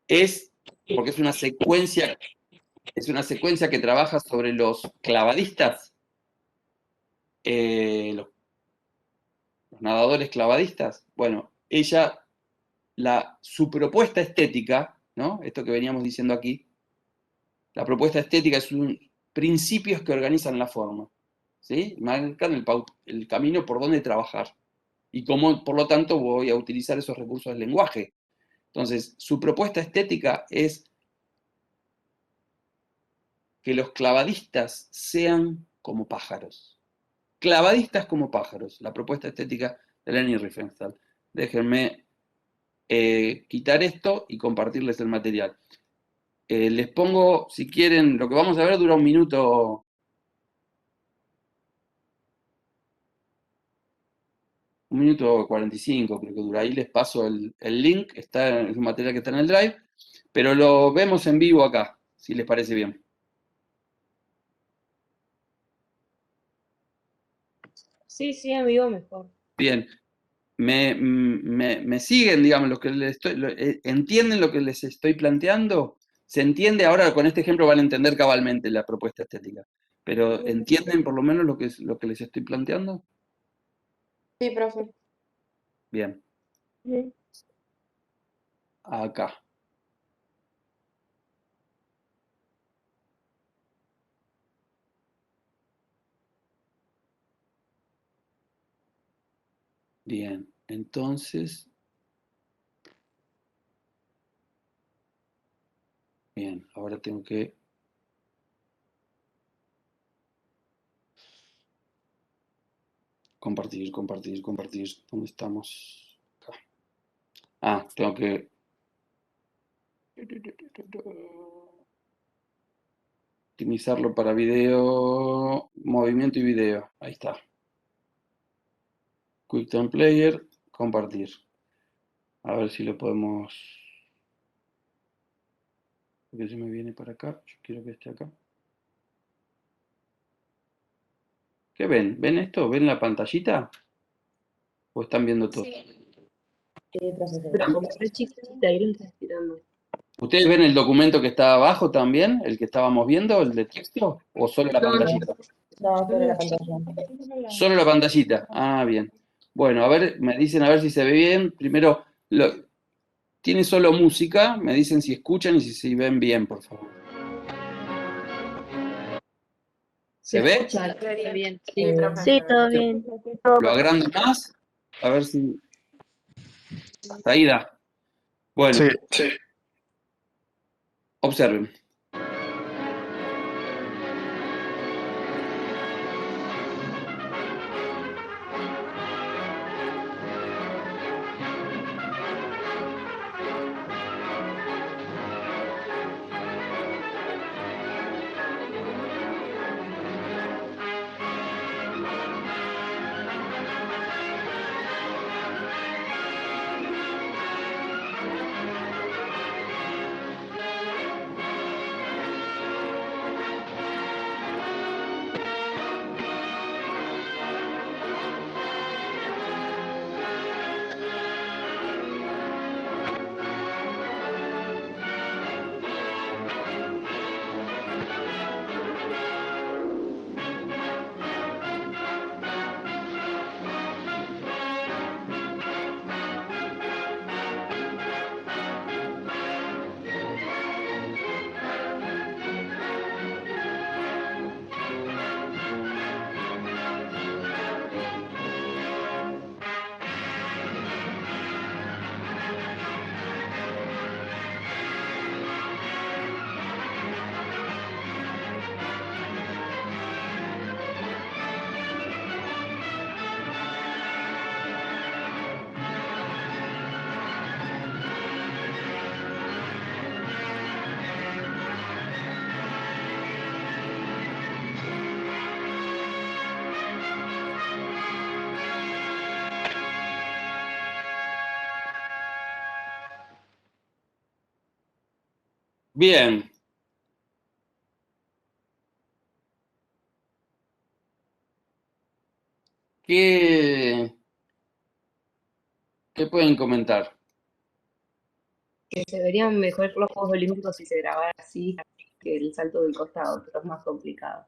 porque es una secuencia que trabaja sobre los clavadistas, los nadadores clavadistas. Bueno, su propuesta estética, ¿no? Esto que veníamos diciendo aquí, la propuesta estética es principios que organizan la forma, ¿sí? Marcan el camino por donde trabajar y cómo, por lo tanto, voy a utilizar esos recursos del lenguaje. Entonces, su propuesta estética es que los clavadistas sean como pájaros. Clavadistas como pájaros, la propuesta estética de Leni Riefenstahl. Déjenme quitar esto y compartirles el material. Les pongo, si quieren, lo que vamos a ver dura 1 minuto. 1 minuto 45 creo que dura. Ahí les paso el link, es un material que está en el Drive, pero lo vemos en vivo acá, si les parece bien. Sí, sí, en vivo mejor. Bien. Me siguen, digamos, ¿entienden lo que les estoy planteando? ¿Se entiende? Ahora con este ejemplo van a entender cabalmente la propuesta estética. Pero ¿entienden por lo menos lo que les estoy planteando? Sí, profe. Bien. Acá. Bien, entonces, bien, ahora tengo que... Compartir. ¿Dónde estamos? Acá. Ah, tengo que... Optimizarlo para video, movimiento y video. Ahí está. QuickTime Player, compartir. A ver si lo podemos... Porque se me viene para acá. Yo quiero que esté acá. ¿Qué ven? ¿Ven esto? ¿Ven la pantallita? ¿O están viendo todo? Sí. Pero como re chiquita, ahí lo estás tirando. ¿Ustedes ven el documento que está abajo también? ¿El que estábamos viendo? ¿El de texto? ¿O solo la No, no. pantallita? No, solo la pantalla. Solo la pantallita. Ah, bien. Bueno, a ver, me dicen a ver si se ve bien. Primero, tiene solo música. Me dicen si escuchan y si ven bien, por favor. ¿Se ve? escucha, está bien. Sí, profe. Sí, todo bien. ¿Lo agrando más? A ver si... Hasta ahí da. Bueno, Sí. observen. Bien. ¿Qué pueden comentar? Que se verían mejor los Juegos Olímpicos si se grabara así que el salto del costado, pero es más complicado.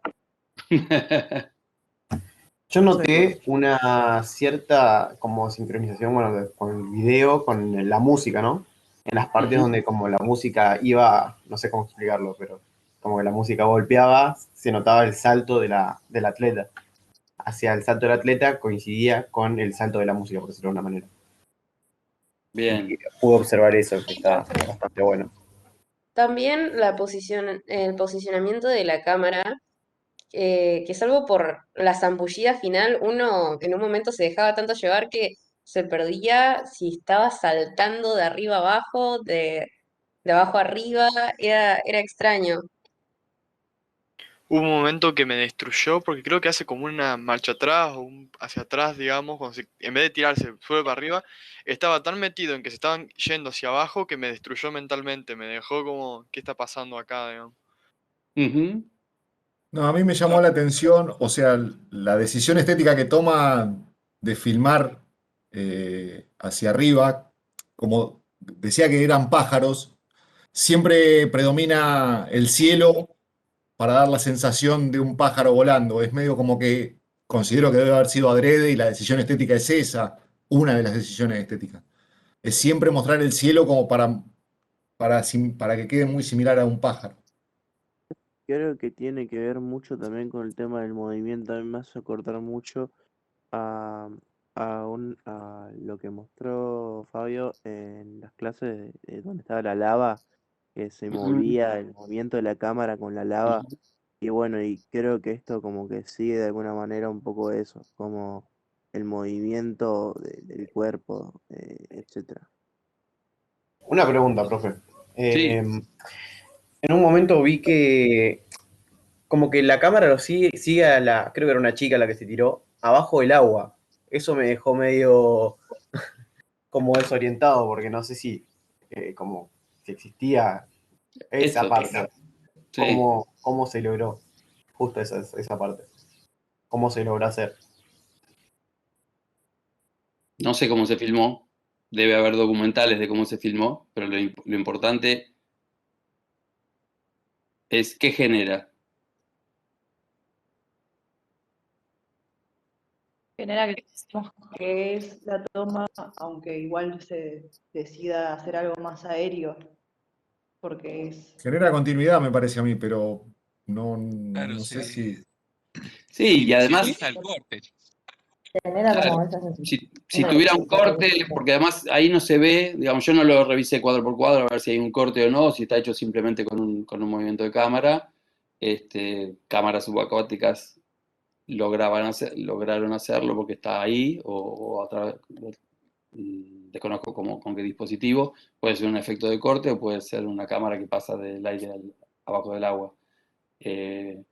Yo noté una cierta como sincronización, bueno, con el video, con la música, ¿no? En las partes Ujú. donde como la música iba, no sé cómo explicarlo, pero como que la música golpeaba, se notaba el salto del atleta. Hacia el salto del atleta coincidía con el salto de la música, por decirlo de una manera. Bien. Y pude observar eso, que está bastante bueno. También el posicionamiento de la cámara, que salvo por la zambullida final, uno en un momento se dejaba tanto llevar que se perdía si estaba saltando de arriba abajo, de abajo arriba, era extraño. Hubo un momento que me destruyó porque creo que hace como una marcha atrás o hacia atrás, digamos, en vez de tirarse, sube para arriba, estaba tan metido en que se estaban yendo hacia abajo que me destruyó mentalmente, me dejó como, ¿qué está pasando acá, digamos? Ujú. No, a mí me llamó la atención, o sea, la decisión estética que toma de filmar hacia arriba, como decía que eran pájaros, siempre predomina el cielo para dar la sensación de un pájaro volando. Es medio como que considero que debe haber sido adrede y la decisión estética es esa, una de las decisiones estéticas. Es siempre mostrar el cielo como para que quede muy similar a un pájaro. Creo que tiene que ver mucho también con el tema del movimiento. A mí me hace acordar mucho a a lo que mostró Fabio en las clases donde estaba la lava, que se Ujú, movía el movimiento de la cámara con la lava. ujú. Y bueno, y creo que esto como que sigue de alguna manera un poco eso, como el movimiento del cuerpo, etcétera. Una pregunta, profe. Sí, En un momento vi que como que la cámara lo sigue a la, creo que era una chica la que se tiró, abajo del agua. Eso me dejó medio como desorientado, porque no sé si, como, si existía esa eso, parte. sí. ¿Cómo se logró justo esa parte? ¿Cómo se logró hacer? No sé cómo se filmó, debe haber documentales de cómo se filmó, pero lo importante es qué genera. Genera que sepamos que es la toma, aunque igual se decida hacer algo más aéreo, porque es... Genera continuidad, me parece a mí, pero no, Claro, no sé si. Sí, y se además, evita el corte. Genera claro, como esa sensación si de tuviera que un se corte, registra. porque además ahí no se ve, digamos, yo no lo revisé cuadro por cuadro a ver si hay un corte o no, si está hecho simplemente con un movimiento de cámara. Cámaras subacuáticas lograron hacerlo porque está ahí, o a través, desconozco con qué dispositivo, puede ser un efecto de corte o puede ser una cámara que pasa del aire abajo del agua. Eh,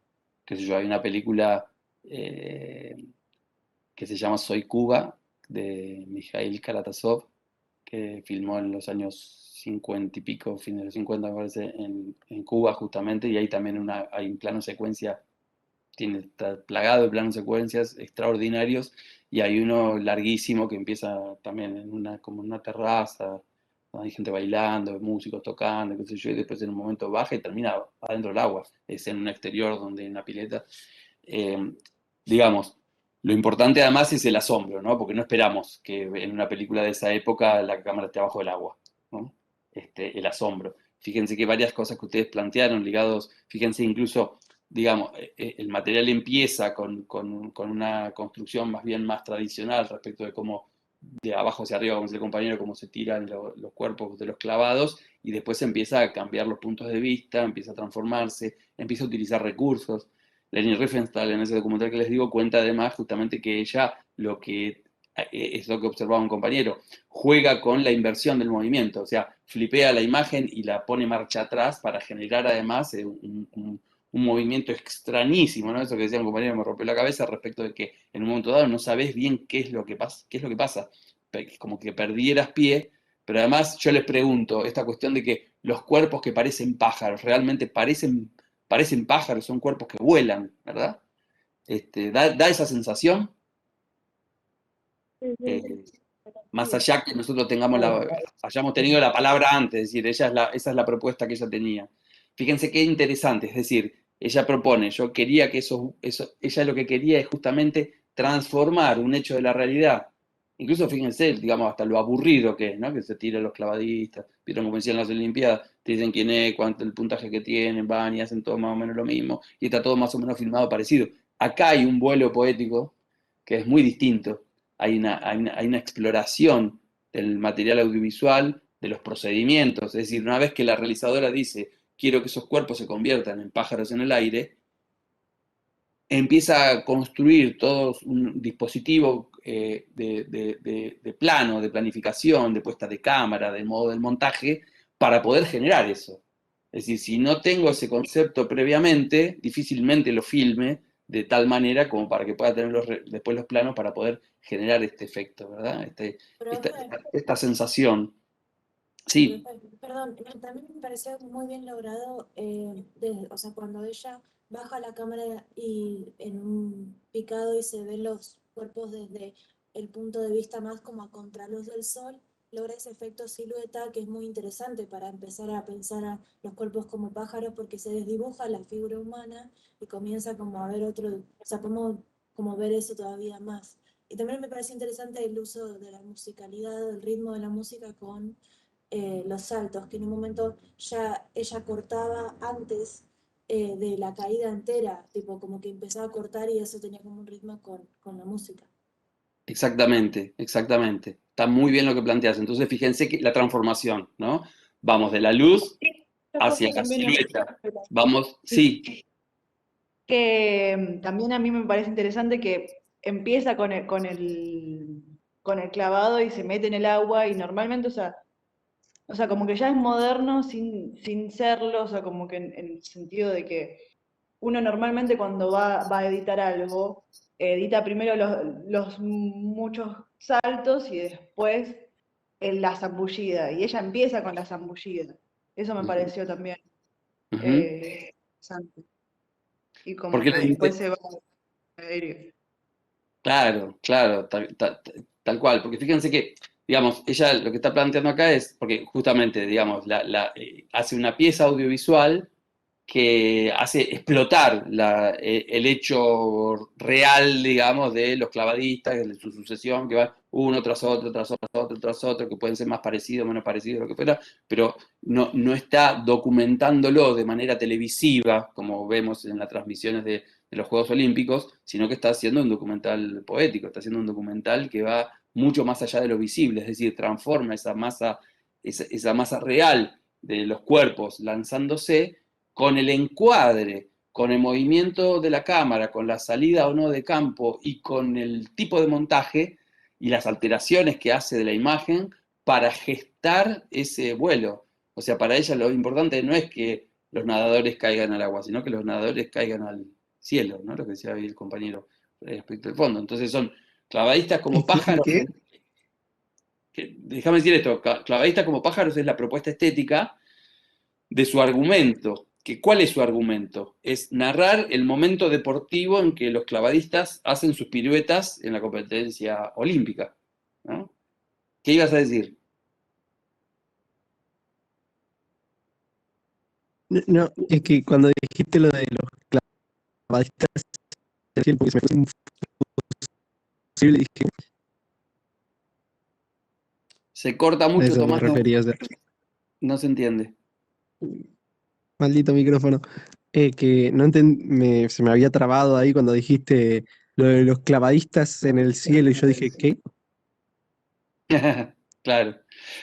Qué sé yo, hay una película eh, que se llama Soy Cuba, de Mikhail Kalatazov, que filmó en los años 50 y pico, fines de los 50 me parece, en Cuba justamente, y ahí también hay un plano secuencia, está plagado de planos secuencias extraordinarios, y hay uno larguísimo que empieza también como en una terraza, donde hay gente bailando, músicos tocando, qué sé yo, y después en un momento baja y termina adentro del agua, es en un exterior donde hay una pileta. Eh, digamos, lo importante además es el asombro, ¿no? Porque no esperamos que en una película de esa época la cámara esté abajo del agua, ¿no? El asombro. Fíjense que varias cosas que ustedes plantearon ligados, fíjense incluso, digamos, el material empieza con una construcción más bien más tradicional respecto de cómo de abajo hacia arriba, como dice el compañero, cómo se tiran los cuerpos de los clavados, y después empieza a cambiar los puntos de vista, empieza a transformarse, empieza a utilizar recursos. Leni Riefenstahl, en ese documental que les digo, cuenta además justamente que ella es lo que observaba un compañero, juega con la inversión del movimiento, o sea, flipea la imagen y la pone marcha atrás para generar además un movimiento extrañísimo, ¿no? Eso que decía un compañero me rompió la cabeza respecto de que en un momento dado no sabes bien qué es lo que pasa, como que perdieras pie, pero además yo les pregunto, esta cuestión de que los cuerpos que parecen pájaros realmente parecen pájaros, son cuerpos que vuelan, ¿verdad? Da esa sensación, eh, más allá que nosotros hayamos tenido la palabra antes, es decir, esa es la propuesta que ella tenía. Fíjense qué interesante, es decir, ella propone, yo quería que ella lo que quería es justamente transformar un hecho de la realidad. Incluso fíjense, digamos, hasta lo aburrido que es, ¿no? Que se tiran los clavadistas, vieron como decían las Olimpiadas, te dicen quién es, cuánto el puntaje que tienen, van y hacen todo más o menos lo mismo, y está todo más o menos filmado parecido. Acá hay un vuelo poético que es muy distinto, hay una exploración del material audiovisual, de los procedimientos, es decir, una vez que la realizadora dice, quiero que esos cuerpos se conviertan en pájaros en el aire, empieza a construir todo un dispositivo de plano, de planificación, de puesta de cámara, de modo del montaje, para poder generar eso. Es decir, si no tengo ese concepto previamente, difícilmente lo filme de tal manera como para que pueda tener después los planos para poder generar este efecto, ¿verdad? Esta sensación. Sí. Perdón, también me pareció muy bien logrado, o sea, cuando ella baja la cámara y en un picado y se ven los cuerpos desde el punto de vista más como a contraluz del sol, logra ese efecto silueta que es muy interesante para empezar a pensar a los cuerpos como pájaros porque se desdibuja la figura humana y comienza como a ver otro, o sea, podemos como ver eso todavía más. Y también me parece interesante el uso de la musicalidad, del ritmo de la música con los saltos, que en un momento ya ella cortaba antes de la caída entera, tipo como que empezaba a cortar y eso tenía como un ritmo con la música. Exactamente, exactamente. Está muy bien lo que planteas. Entonces, fíjense que la transformación, ¿no? Vamos de la luz Sí, otra hacia cosa la también silueta. Vamos, sí, sí. que también a mí me parece interesante que empieza con el clavado y se mete en el agua y normalmente, o sea, como que ya es moderno sin serlo, o sea, como que en el sentido de que uno normalmente cuando va a editar algo, edita primero los muchos saltos y después la zambullida, y ella empieza con la zambullida. Eso me Ujú, pareció también ujú. interesante. Y como ¿Por qué que le después dice? se va aéreo. Claro, claro, tal cual. Porque fíjense que, digamos, ella lo que está planteando acá es, porque justamente, digamos, hace una pieza audiovisual que hace explotar el hecho real, digamos, de los clavadistas, de su sucesión, que va uno tras otro, tras otro, tras otro, tras otro, que pueden ser más parecidos, menos parecidos, lo que fuera, pero no está documentándolo de manera televisiva, como vemos en las transmisiones de los Juegos Olímpicos, sino que está haciendo un documental poético, está haciendo un documental que va mucho más allá de lo visible, es decir, transforma esa masa real de los cuerpos lanzándose con el encuadre, con el movimiento de la cámara, con la salida o no de campo y con el tipo de montaje y las alteraciones que hace de la imagen para gestar ese vuelo. O sea, para ella lo importante no es que los nadadores caigan al agua, sino que los nadadores caigan al cielo, ¿no? Lo que decía ahí el compañero respecto al fondo. Entonces son clavadistas como pájaros. ¿Qué? Déjame decir esto, clavadistas como pájaros es la propuesta estética de su argumento. ¿Cuál es su argumento? Es narrar el momento deportivo en que los clavadistas hacen sus piruetas en la competencia olímpica, ¿no? ¿Qué ibas a decir? No, es que cuando dijiste lo de los clavadistas, recién, porque se me fue imposible, dije, Se corta a mucho, eso me Tomás, refería. O sea, no se entiende. maldito micrófono. Que no se me había trabado ahí cuando dijiste lo de los clavadistas en el cielo y yo dije, ¿qué? Claro.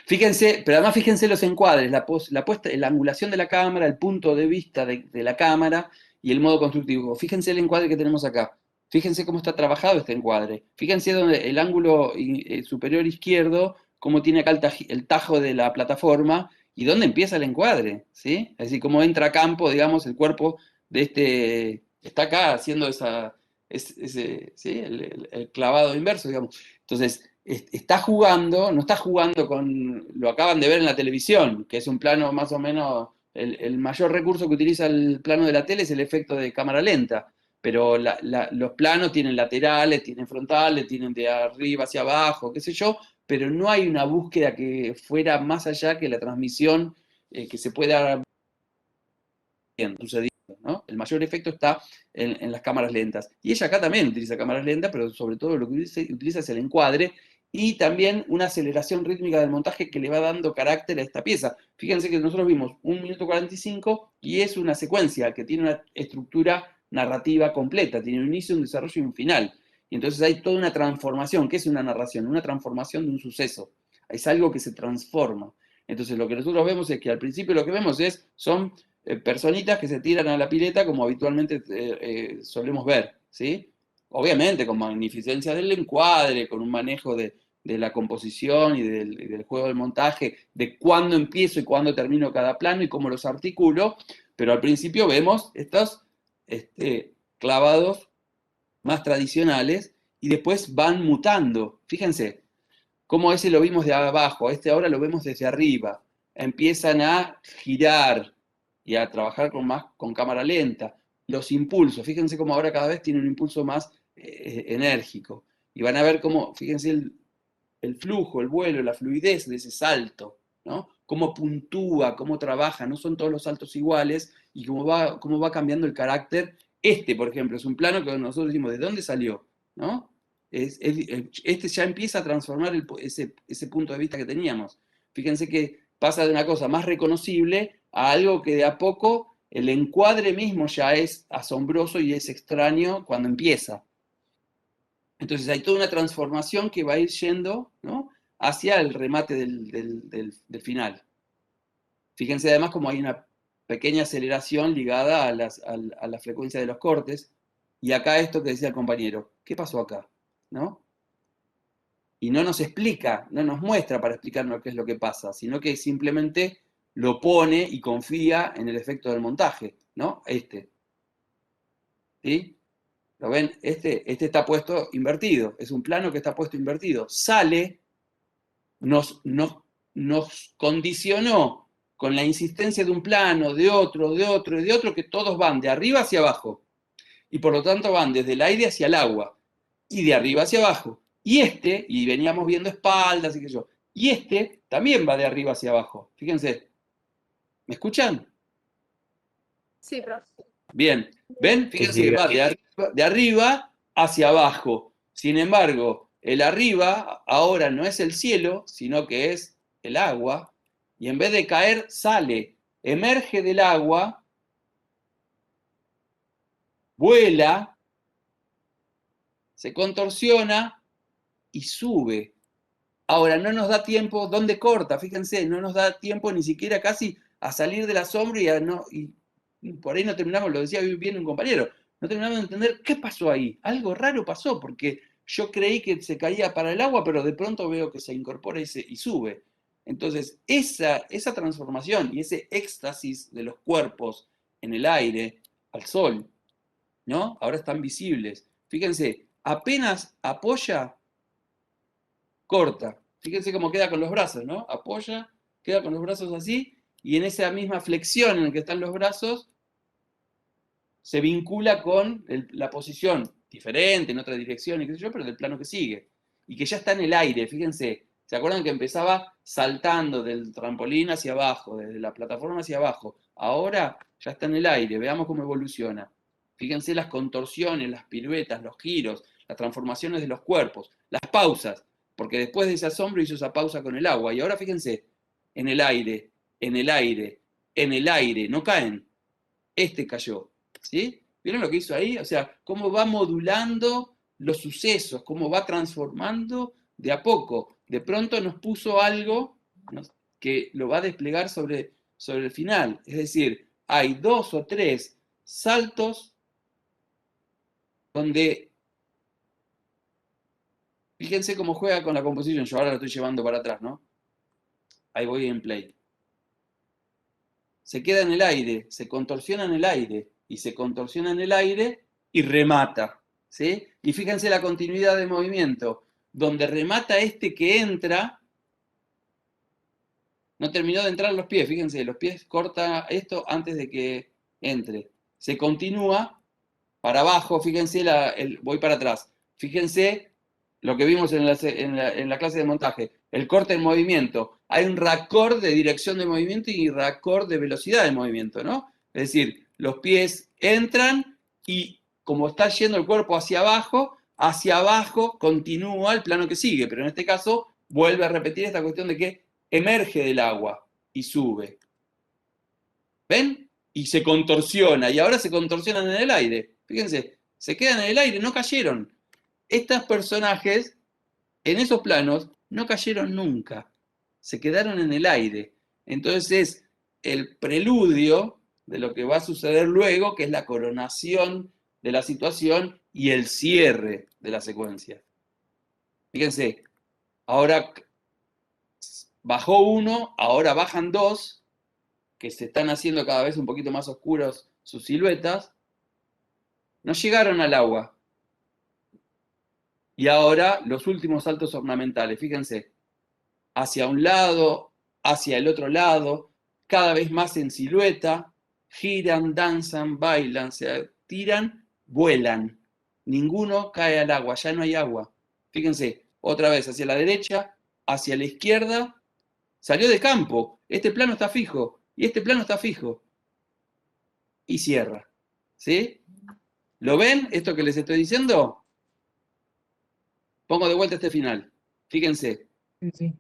Fíjense, pero además fíjense los encuadres, la angulación de la cámara, el punto de vista de la cámara y el modo constructivo. Fíjense el encuadre que tenemos acá. Fíjense cómo está trabajado este encuadre. Fíjense donde el ángulo superior izquierdo, cómo tiene acá el tajo de la plataforma y dónde empieza el encuadre, ¿sí? Es decir, cómo entra a campo, digamos, el cuerpo de este, está acá haciendo ¿sí? El clavado inverso, digamos. Entonces, está jugando, no está jugando lo acaban de ver en la televisión, que es un plano más o menos, el mayor recurso que utiliza el plano de la tele es el efecto de cámara lenta, pero los planos tienen laterales, tienen frontales, tienen de arriba hacia abajo, qué sé yo, pero no hay una búsqueda que fuera más allá que la transmisión que se pueda sucediendo, ¿no? El mayor efecto está en las cámaras lentas. Y ella acá también utiliza cámaras lentas, pero sobre todo lo que utiliza es el encuadre y también una aceleración rítmica del montaje que le va dando carácter a esta pieza. Fíjense que nosotros vimos 1 minuto 45 y es una secuencia que tiene una estructura narrativa completa, tiene un inicio, un desarrollo y un final. Y entonces hay toda una transformación. ¿Qué es una narración? Una transformación de un suceso. Es algo que se transforma. Entonces lo que nosotros vemos es que al principio lo que vemos son personitas que se tiran a la pileta como habitualmente solemos ver, ¿sí? Obviamente con magnificencia del encuadre, con un manejo de la composición y del juego del montaje, de cuándo empiezo y cuándo termino cada plano y cómo los articulo, pero al principio vemos estos clavados más tradicionales y después van mutando. Fíjense, cómo ese lo vimos de abajo, este ahora lo vemos desde arriba. Empiezan a girar y a trabajar con cámara lenta. Los impulsos, fíjense cómo ahora cada vez tiene un impulso más enérgico. Y van a ver cómo, fíjense el flujo, el vuelo, la fluidez de ese salto, ¿no? Cómo puntúa, cómo trabaja, no son todos los saltos iguales y cómo va cambiando el carácter. Este, por ejemplo, es un plano que nosotros decimos, ¿de dónde salió? ¿No? Este ya empieza a transformar ese punto de vista que teníamos. Fíjense que pasa de una cosa más reconocible a algo que de a poco el encuadre mismo ya es asombroso y es extraño cuando empieza. Entonces hay toda una transformación que va a ir yendo, ¿no?, hacia el remate del final. Fíjense además como hay una pequeña aceleración ligada a la frecuencia de los cortes. Y acá esto que decía el compañero, ¿qué pasó acá? ¿No? Y no nos explica, no nos muestra para explicarnos qué es lo que pasa, sino que simplemente lo pone y confía en el efecto del montaje, ¿no? ¿Sí? ¿Lo ven? Este está puesto invertido, es un plano que está puesto invertido. Sale, nos condicionó con la insistencia de un plano, de otro, que todos van de arriba hacia abajo. Y por lo tanto van desde el aire hacia el agua, y de arriba hacia abajo. Y veníamos viendo espaldas y qué sé yo, y también va de arriba hacia abajo. Fíjense, ¿me escuchan? Sí, profe. Bien, ¿ven? Fíjense que va de arriba hacia abajo. Sin embargo, el arriba ahora no es el cielo, sino que es el agua, y en vez de caer, sale, emerge del agua, vuela, se contorsiona y sube. Ahora, no nos da tiempo, ¿dónde corta? Fíjense, no nos da tiempo ni siquiera casi a salir de la sombra y por ahí no terminamos, lo decía bien un compañero, no terminamos de entender qué pasó ahí. Algo raro pasó, porque yo creí que se caía para el agua, pero de pronto veo que se incorpora y sube. Entonces, esa transformación y ese éxtasis de los cuerpos en el aire, al sol, ¿no? Ahora están visibles. Fíjense, apenas apoya, corta. Fíjense cómo queda con los brazos, ¿no? Apoya, queda con los brazos así, y en esa misma flexión en la que están los brazos, se vincula con la posición diferente, en otra dirección, y qué sé yo, pero del plano que sigue. Y que ya está en el aire, fíjense. ¿Se acuerdan que empezaba saltando del trampolín hacia abajo, desde la plataforma hacia abajo? Ahora ya está en el aire, veamos cómo evoluciona. Fíjense las contorsiones, las piruetas, los giros, las transformaciones de los cuerpos, las pausas, porque después de ese asombro hizo esa pausa con el agua. Y ahora fíjense, en el aire, en el aire, en el aire, no caen. Cayó, ¿sí? ¿Vieron lo que hizo ahí? O sea, cómo va modulando los sucesos, cómo va transformando de a poco. De pronto nos puso algo que lo va a desplegar sobre el final. Es decir, hay 2 o 3 saltos donde, fíjense cómo juega con la composición. Yo ahora lo estoy llevando para atrás, ¿no? Ahí voy en play. Se queda en el aire, se contorsiona en el aire, y se contorsiona en el aire y remata, ¿sí? Y fíjense la continuidad de movimiento, donde remata que entra, no terminó de entrar los pies, fíjense, los pies corta esto antes de que entre. Se continúa para abajo, fíjense, voy para atrás, fíjense lo que vimos en la clase de montaje, el corte en movimiento. Hay un raccord de dirección de movimiento y raccord de velocidad de movimiento, ¿no? Es decir, los pies entran y como está yendo el cuerpo hacia abajo continúa el plano que sigue, pero en este caso vuelve a repetir esta cuestión de que emerge del agua y sube. ¿Ven? Y se contorsiona, y ahora se contorsionan en el aire. Fíjense, se quedan en el aire, no cayeron. Estos personajes, en esos planos, no cayeron nunca. Se quedaron en el aire. Entonces es el preludio de lo que va a suceder luego, que es la coronación de la situación y el cierre de la secuencia. Fíjense, ahora bajó uno, ahora bajan dos, que se están haciendo cada vez un poquito más oscuros sus siluetas. No llegaron al agua. Y ahora los últimos saltos ornamentales, fíjense, hacia un lado, hacia el otro lado, cada vez más en silueta, giran, danzan, bailan, se tiran, vuelan. Ninguno cae al agua, ya no hay agua. Fíjense, otra vez hacia la derecha, hacia la izquierda, salió de campo, este plano está fijo, y este plano está fijo. Y cierra, ¿sí? ¿Lo ven, esto que les estoy diciendo? Pongo de vuelta este final. Fíjense. Sí.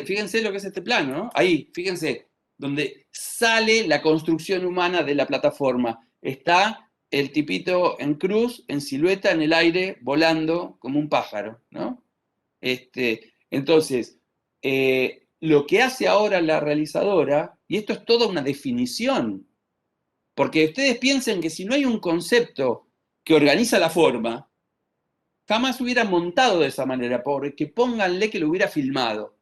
Fíjense lo que es este plano, ¿no? Ahí, fíjense, donde sale la construcción humana de la plataforma. Está el tipito en cruz, en silueta, en el aire, volando como un pájaro, ¿no? Entonces, lo que hace ahora la realizadora, y esto es toda una definición, porque ustedes piensen que si no hay un concepto que organiza la forma, jamás hubiera montado de esa manera, porque pónganle que lo hubiera filmado,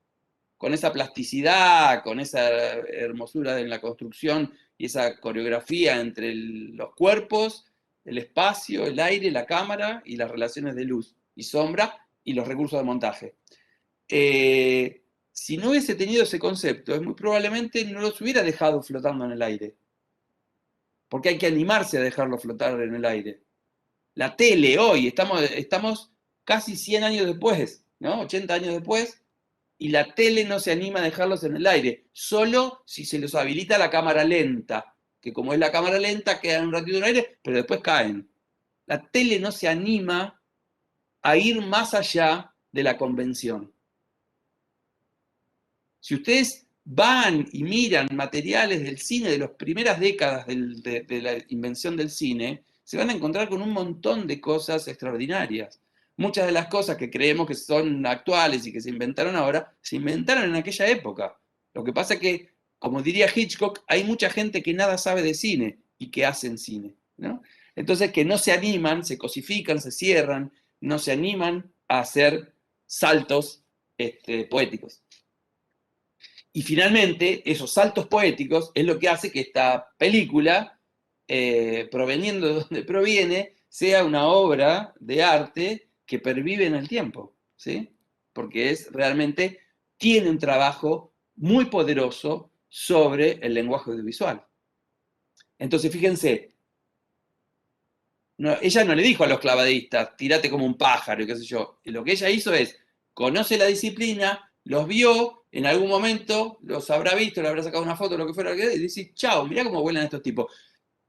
con esa plasticidad, con esa hermosura en la construcción y esa coreografía entre los cuerpos, el espacio, el aire, la cámara y las relaciones de luz y sombra y los recursos de montaje. Si no hubiese tenido ese concepto, muy probablemente no los hubiera dejado flotando en el aire. Porque hay que animarse a dejarlo flotar en el aire. La tele hoy, estamos casi 100 años después, ¿no? 80 años después, y la tele no se anima a dejarlos en el aire, solo si se los habilita la cámara lenta, que como es la cámara lenta, quedan un ratito en el aire, pero después caen. La tele no se anima a ir más allá de la convención. Si ustedes van y miran materiales del cine de las primeras décadas de la invención del cine, se van a encontrar con un montón de cosas extraordinarias. Muchas de las cosas que creemos que son actuales y que se inventaron ahora, se inventaron en aquella época. Lo que pasa es que, como diría Hitchcock, hay mucha gente que nada sabe de cine y que hacen cine, ¿no? Entonces, que no se animan, se cosifican, se cierran, no se animan a hacer saltos poéticos. Y finalmente, esos saltos poéticos es lo que hace que esta película, proveniendo de donde proviene, sea una obra de arte que pervive en el tiempo, ¿sí? Porque realmente tiene un trabajo muy poderoso sobre el lenguaje audiovisual. Entonces, fíjense, ella no le dijo a los clavadistas, tirate como un pájaro y qué sé yo. Lo que ella hizo es, conoce la disciplina, los vio, en algún momento los habrá visto, le habrá sacado una foto, lo que fuera, y dice, chao, mirá cómo vuelan estos tipos.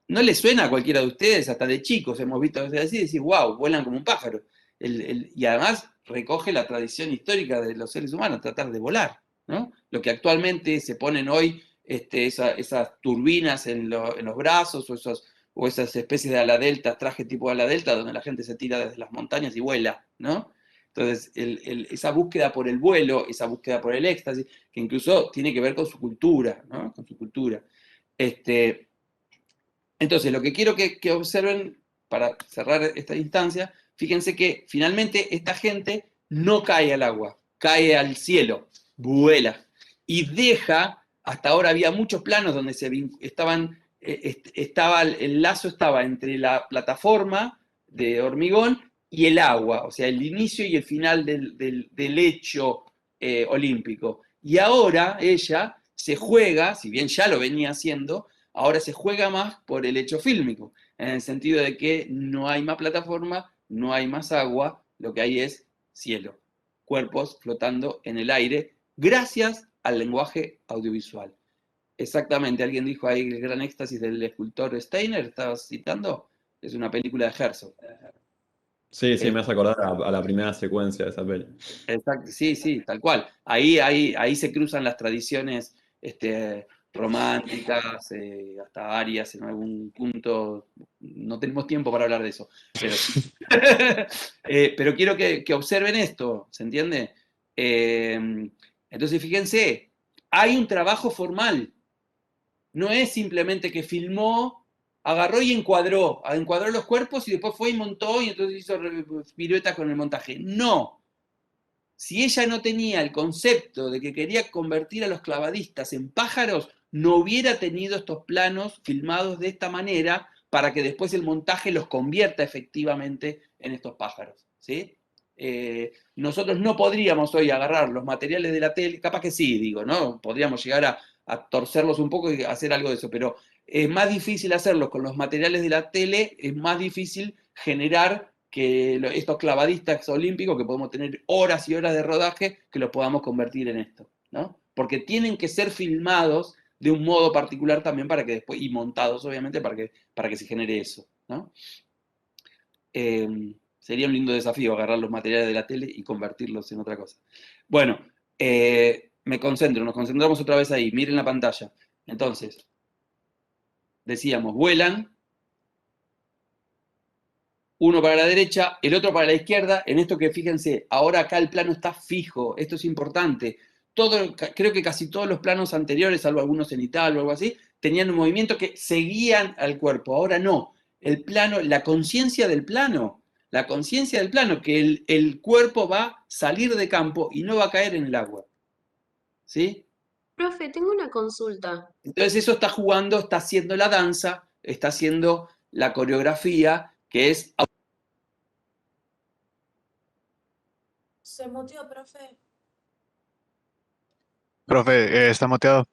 No les suena a cualquiera de ustedes, hasta de chicos hemos visto a veces así, y decir, wow, vuelan como un pájaro. Y además recoge la tradición histórica de los seres humanos, tratar de volar, ¿no? Lo que actualmente se ponen hoy, esas turbinas en los brazos, o esas especies de ala delta, traje tipo ala delta, donde la gente se tira desde las montañas y vuela, ¿no? Entonces, esa búsqueda por el vuelo, esa búsqueda por el éxtasis, que incluso tiene que ver con su cultura, ¿no? Con su cultura. Entonces, lo que quiero que observen, para cerrar esta instancia, fíjense que finalmente esta gente no cae al agua, cae al cielo, vuela, y deja, hasta ahora había muchos planos donde el lazo estaba entre la plataforma de hormigón y el agua, o sea, el inicio y el final del hecho olímpico. Y ahora ella se juega, si bien ya lo venía haciendo, ahora se juega más por el hecho fílmico, en el sentido de que no hay más plataforma, no hay más agua, lo que hay es cielo, cuerpos flotando en el aire, gracias al lenguaje audiovisual. Exactamente, alguien dijo ahí el gran éxtasis del escultor Steiner, ¿estabas citando? Es una película de Herzog. Sí, me hace acordar a la primera secuencia de esa peli. Exacto, sí, tal cual. Ahí se cruzan las tradiciones románticas, hasta arias en algún punto. No tenemos tiempo para hablar de eso, pero, pero quiero que observen esto, ¿se entiende? Entonces, fíjense, hay un trabajo formal. No es simplemente que filmó, agarró y encuadró los cuerpos y después fue y montó y entonces hizo piruetas con el montaje. No. Si ella no tenía el concepto de que quería convertir a los clavadistas en pájaros, no hubiera tenido estos planos filmados de esta manera para que después el montaje los convierta efectivamente en estos pájaros, ¿sí? Nosotros no podríamos hoy agarrar los materiales de la tele, capaz que sí, digo, ¿no? Podríamos llegar a torcerlos un poco y hacer algo de eso, pero es más difícil hacerlo con los materiales de la tele, es más difícil generar que estos clavadistas olímpicos, que podemos tener horas y horas de rodaje, que los podamos convertir en esto, ¿no? Porque tienen que ser filmados de un modo particular también para que después, y montados obviamente, para que se genere eso, ¿no? Sería un lindo desafío agarrar los materiales de la tele y convertirlos en otra cosa. Bueno, nos concentramos otra vez ahí, miren la pantalla. Entonces, decíamos, vuelan, uno para la derecha, el otro para la izquierda, en esto que fíjense, ahora acá el plano está fijo, esto es importante. Creo que casi todos los planos anteriores, salvo algunos cenital o algo así, tenían un movimiento que seguían al cuerpo, ahora no. El plano, la conciencia del plano, que el cuerpo va a salir de campo y no va a caer en el agua. ¿Sí? Profe, tengo una consulta. Entonces eso está jugando, está haciendo la danza, está haciendo la coreografía, que es... Se muteó, profe. Profe, está muteado.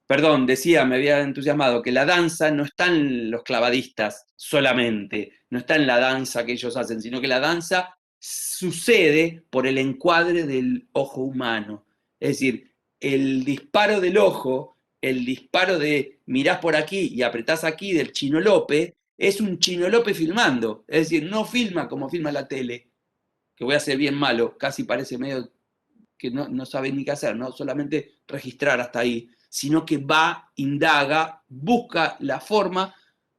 Perdón, decía, me había entusiasmado, que la danza no está en los clavadistas solamente, no está en la danza que ellos hacen, sino que la danza sucede por el encuadre del ojo humano. Es decir, el disparo del ojo, el disparo de mirás por aquí y apretás aquí del chinolope, es un chinolope filmando. Es decir, no filma como filma la tele, que voy a ser bien malo, casi parece medio que no sabe ni qué hacer, ¿no? Solamente registrar hasta ahí, sino que va, indaga, busca la forma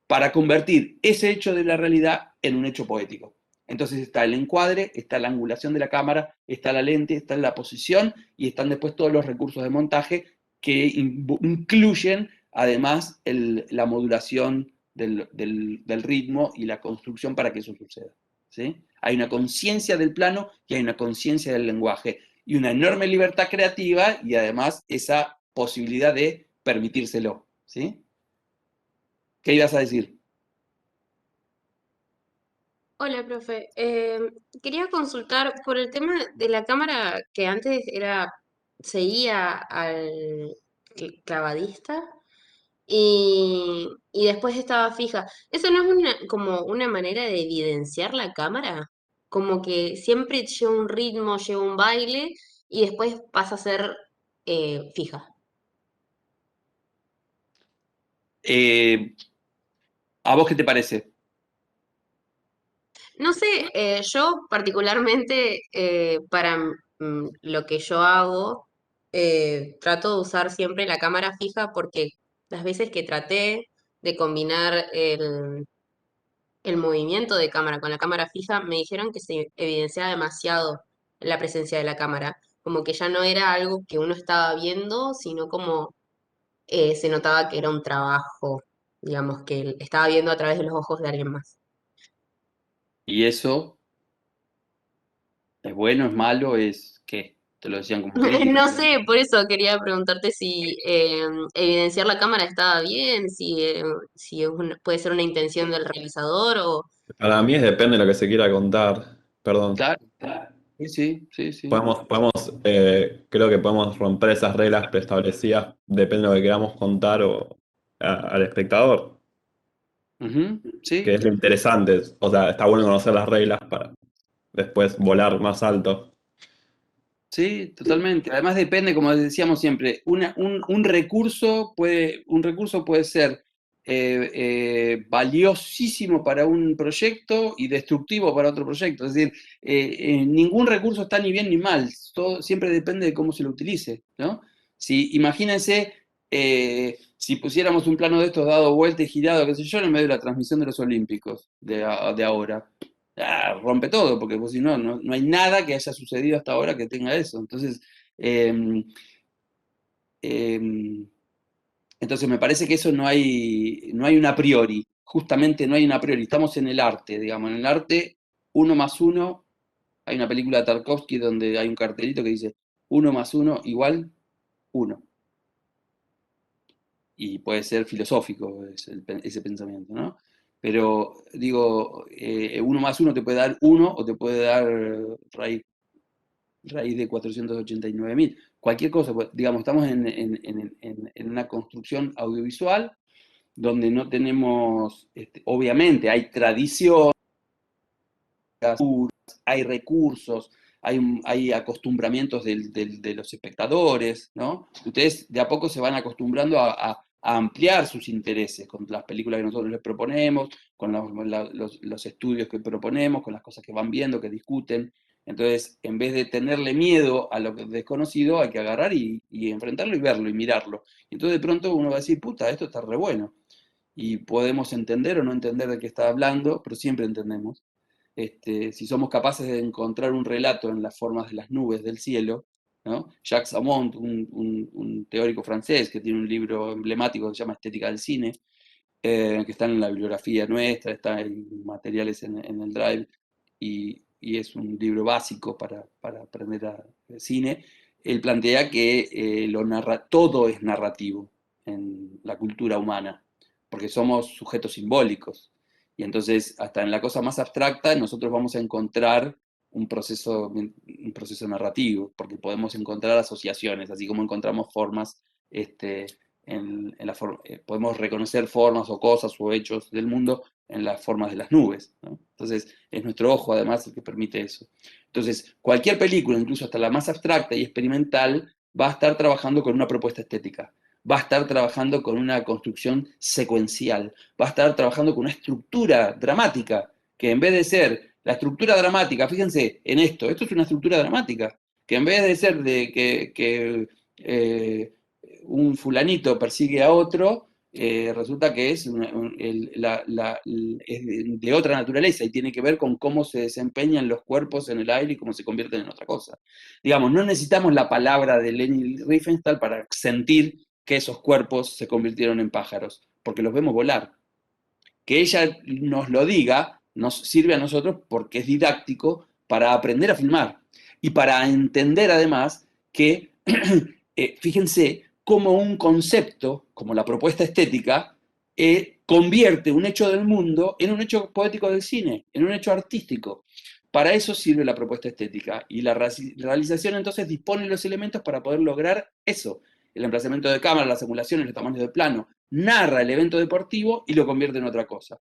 para convertir ese hecho de la realidad en un hecho poético. Entonces está el encuadre, está la angulación de la cámara, está la lente, está la posición y están después todos los recursos de montaje que incluyen además la modulación del ritmo y la construcción para que eso suceda. ¿Sí? Hay una conciencia del plano y hay una conciencia del lenguaje y una enorme libertad creativa y además esa posibilidad de permitírselo. ¿Sí? ¿Qué ibas a decir? Hola, profe. Quería consultar por el tema de la cámara que antes seguía al clavadista y después estaba fija. ¿Eso no es como una manera de evidenciar la cámara? Como que siempre lleva un ritmo, lleva un baile y después pasa a ser fija. ¿A vos qué te parece? No sé, yo particularmente para lo que yo hago, trato de usar siempre la cámara fija porque las veces que traté de combinar el movimiento de cámara con la cámara fija, me dijeron que se evidenciaba demasiado la presencia de la cámara, como que ya no era algo que uno estaba viendo, sino como se notaba que era un trabajo, digamos, que estaba viendo a través de los ojos de alguien más. ¿Y eso es bueno, es malo, es qué? ¿Te lo decían como crítica? No sé, por eso quería preguntarte si evidenciar la cámara estaba bien, si puede ser una intención del realizador o... Para mí depende de lo que se quiera contar. Perdón. Claro, sí. Creo que podemos romper esas reglas preestablecidas, depende de lo que queramos contar al espectador, Sí. que es lo interesante. O sea, está bueno conocer las reglas para después volar más alto. Sí, totalmente. Además depende, como decíamos siempre, un recurso puede ser valiosísimo para un proyecto y destructivo para otro proyecto. Es decir, ningún recurso está ni bien ni mal, todo siempre depende de cómo se lo utilice, ¿no? Imagínense, si pusiéramos un plano de estos dado vuelta y girado, qué sé yo, en medio de la transmisión de los Olímpicos de ahora. Rompe todo, porque pues, si no hay nada que haya sucedido hasta ahora que tenga eso. Entonces, entonces me parece que eso no hay un a priori, justamente no hay un a priori, estamos en el arte, digamos, en el arte 1+1, hay una película de Tarkovsky donde hay un cartelito que dice 1+1 igual 1. Y puede ser filosófico ese pensamiento, ¿no? Pero digo, 1+1 te puede dar 1 o te puede dar raíz de 489.000. Cualquier cosa, pues, digamos, estamos en una construcción audiovisual donde no tenemos, obviamente hay tradición, hay recursos, hay acostumbramientos de los espectadores, ¿no? Ustedes de a poco se van acostumbrando a ampliar sus intereses con las películas que nosotros les proponemos, con los estudios que proponemos, con las cosas que van viendo, que discuten. Entonces, en vez de tenerle miedo a lo desconocido, hay que agarrar y enfrentarlo y verlo y mirarlo. Y entonces de pronto uno va a decir, puta, esto está re bueno. y podemos entender o no entender de qué está hablando, pero siempre entendemos. Si somos capaces de encontrar un relato en las formas de las nubes del cielo, ¿no? Jacques Samont, un teórico francés que tiene un libro emblemático que se llama Estética del Cine, que está en la bibliografía nuestra, está en materiales en el Drive, y es un libro básico para aprender cine. Él plantea que todo es narrativo en la cultura humana, porque somos sujetos simbólicos. Y entonces, hasta en la cosa más abstracta, nosotros vamos a encontrar un proceso narrativo, porque podemos encontrar asociaciones, así como encontramos formas, podemos reconocer formas o cosas o hechos del mundo en las formas de las nubes, ¿no? Entonces, es nuestro ojo, además, el que permite eso. Entonces, cualquier película, incluso hasta la más abstracta y experimental, va a estar trabajando con una propuesta estética, va a estar trabajando con una construcción secuencial, va a estar trabajando con una estructura dramática, que en vez de ser la estructura dramática, fíjense en esto es una estructura dramática, que en vez de ser de que un fulanito persigue a otro, resulta que es de otra naturaleza y tiene que ver con cómo se desempeñan los cuerpos en el aire y cómo se convierten en otra cosa. Digamos, no necesitamos la palabra de Leni Riefenstahl para sentir que esos cuerpos se convirtieron en pájaros, porque los vemos volar. Que ella nos lo diga nos sirve a nosotros porque es didáctico para aprender a filmar y para entender además que, fíjense, cómo un concepto, como la propuesta estética, convierte un hecho del mundo en un hecho poético del cine, en un hecho artístico. Para eso sirve la propuesta estética, y la realización entonces dispone los elementos para poder lograr eso. El emplazamiento de cámara, las angulaciones, los tamaños de plano, narra el evento deportivo y lo convierte en otra cosa.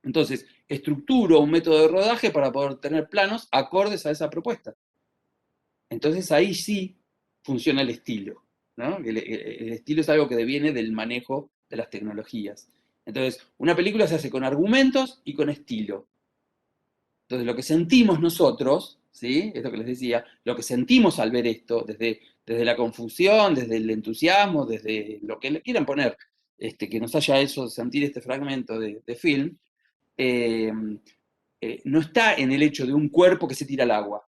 Entonces, estructuro un método de rodaje para poder tener planos acordes a esa propuesta. Entonces ahí sí funciona el estilo, ¿no? El estilo es algo que deviene del manejo de las tecnologías. Entonces, una película se hace con argumentos y con estilo. Entonces, lo que sentimos nosotros, ¿sí? Esto que les decía, lo que sentimos al ver esto, desde la confusión, desde el entusiasmo, desde lo que le quieran poner, que nos haya hecho sentir este fragmento de film, no está en el hecho de un cuerpo que se tira al agua,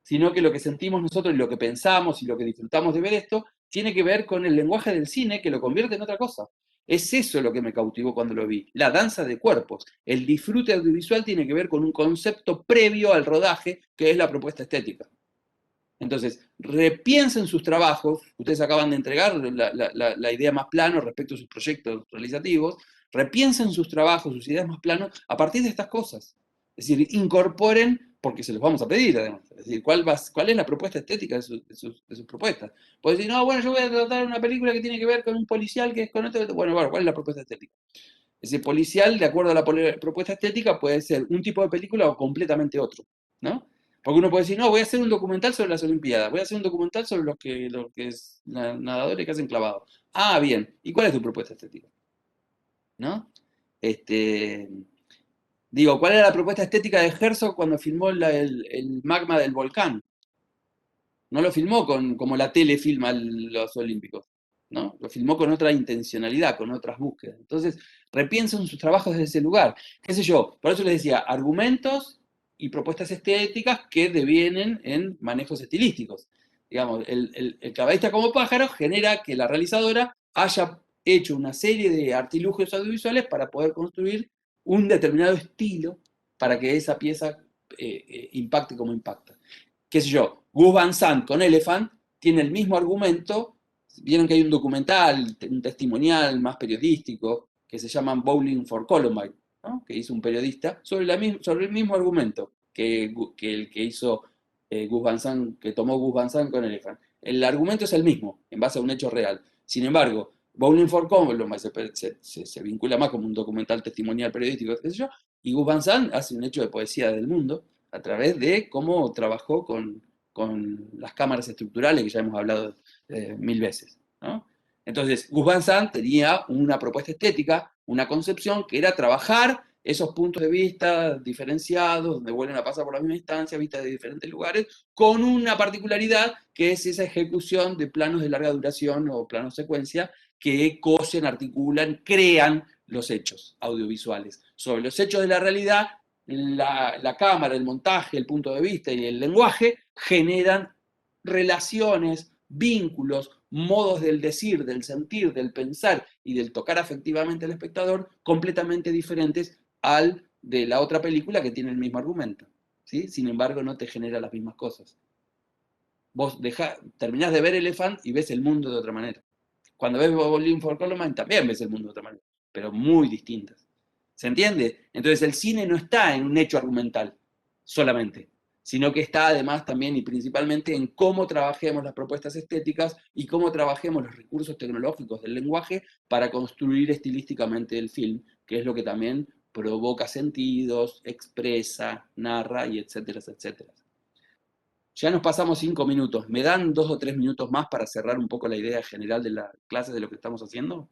sino que lo que sentimos nosotros y lo que pensamos y lo que disfrutamos de ver esto, tiene que ver con el lenguaje del cine que lo convierte en otra cosa. Es eso lo que me cautivó cuando lo vi, la danza de cuerpos. El disfrute audiovisual tiene que ver con un concepto previo al rodaje, que es la propuesta estética. Entonces, repiensen sus trabajos, ustedes acaban de entregar la idea más plano respecto a sus proyectos realizativos, repiensen sus trabajos, sus ideas más planos a partir de estas cosas. Es decir, incorporen, porque se los vamos a pedir además, es decir, ¿cuál es la propuesta estética de sus propuestas? Pueden decir, no, bueno, yo voy a tratar una película que tiene que ver con un policial que es con esto, bueno, ¿cuál es la propuesta estética? Ese policial, de acuerdo a la propuesta estética, puede ser un tipo de película o completamente otro, ¿no? Porque uno puede decir, no, voy a hacer un documental sobre las Olimpiadas, voy a hacer un documental sobre los que es nadadores que hacen clavado. Ah, bien, ¿y cuál es tu propuesta estética? ¿No? Digo, ¿cuál era la propuesta estética de Herzog cuando filmó el magma del volcán? No lo filmó como la tele filma los Olímpicos, ¿no? Lo filmó con otra intencionalidad, con otras búsquedas. Entonces, repiensen sus trabajos desde ese lugar. ¿Qué sé yo? Por eso les decía, argumentos y propuestas estéticas que devienen en manejos estilísticos. Digamos, el clavadista como pájaro genera que la realizadora haya hecho una serie de artilugios audiovisuales para poder construir un determinado estilo para que esa pieza impacte como impacta. ¿Qué sé yo? Gus Van Sant con Elephant tiene el mismo argumento. Vieron que hay un documental, un testimonial más periodístico, que se llama Bowling for Columbine, ¿no? Que hizo un periodista sobre el mismo argumento que el que hizo Gus Van Sant, que tomó Gus Van Sant con Elephant. El argumento es el mismo, en base a un hecho real. Sin embargo, Bowling for Columbine se vincula más como un documental testimonial periodístico, qué sé yo, y Gus Van Sant hace un hecho de poesía del mundo a través de cómo trabajó con las cámaras estructurales, que ya hemos hablado 1000 veces, ¿no? Entonces, Gus Van Sant tenía una propuesta estética, una concepción que era trabajar esos puntos de vista diferenciados, donde vuelven a pasar por la misma instancia, vistas de diferentes lugares, con una particularidad que es esa ejecución de planos de larga duración o planos secuencia que cosen, articulan, crean los hechos audiovisuales. Sobre los hechos de la realidad, la cámara, el montaje, el punto de vista y el lenguaje generan relaciones, vínculos, modos del decir, del sentir, del pensar y del tocar afectivamente al espectador completamente diferentes al de la otra película que tiene el mismo argumento, ¿sí? Sin embargo, no te genera las mismas cosas. Vos terminás de ver Elephant y ves el mundo de otra manera. Cuando ves Bowling for Columbine también ves el mundo de otra manera, pero muy distintas. ¿Se entiende? Entonces el cine no está en un hecho argumental solamente, sino que está además también y principalmente en cómo trabajemos las propuestas estéticas y cómo trabajemos los recursos tecnológicos del lenguaje para construir estilísticamente el film, que es lo que también provoca sentidos, expresa, narra y etcétera, etcétera. Ya nos pasamos 5 minutos. ¿Me dan 2 o 3 minutos más para cerrar un poco la idea general de la clase de lo que estamos haciendo?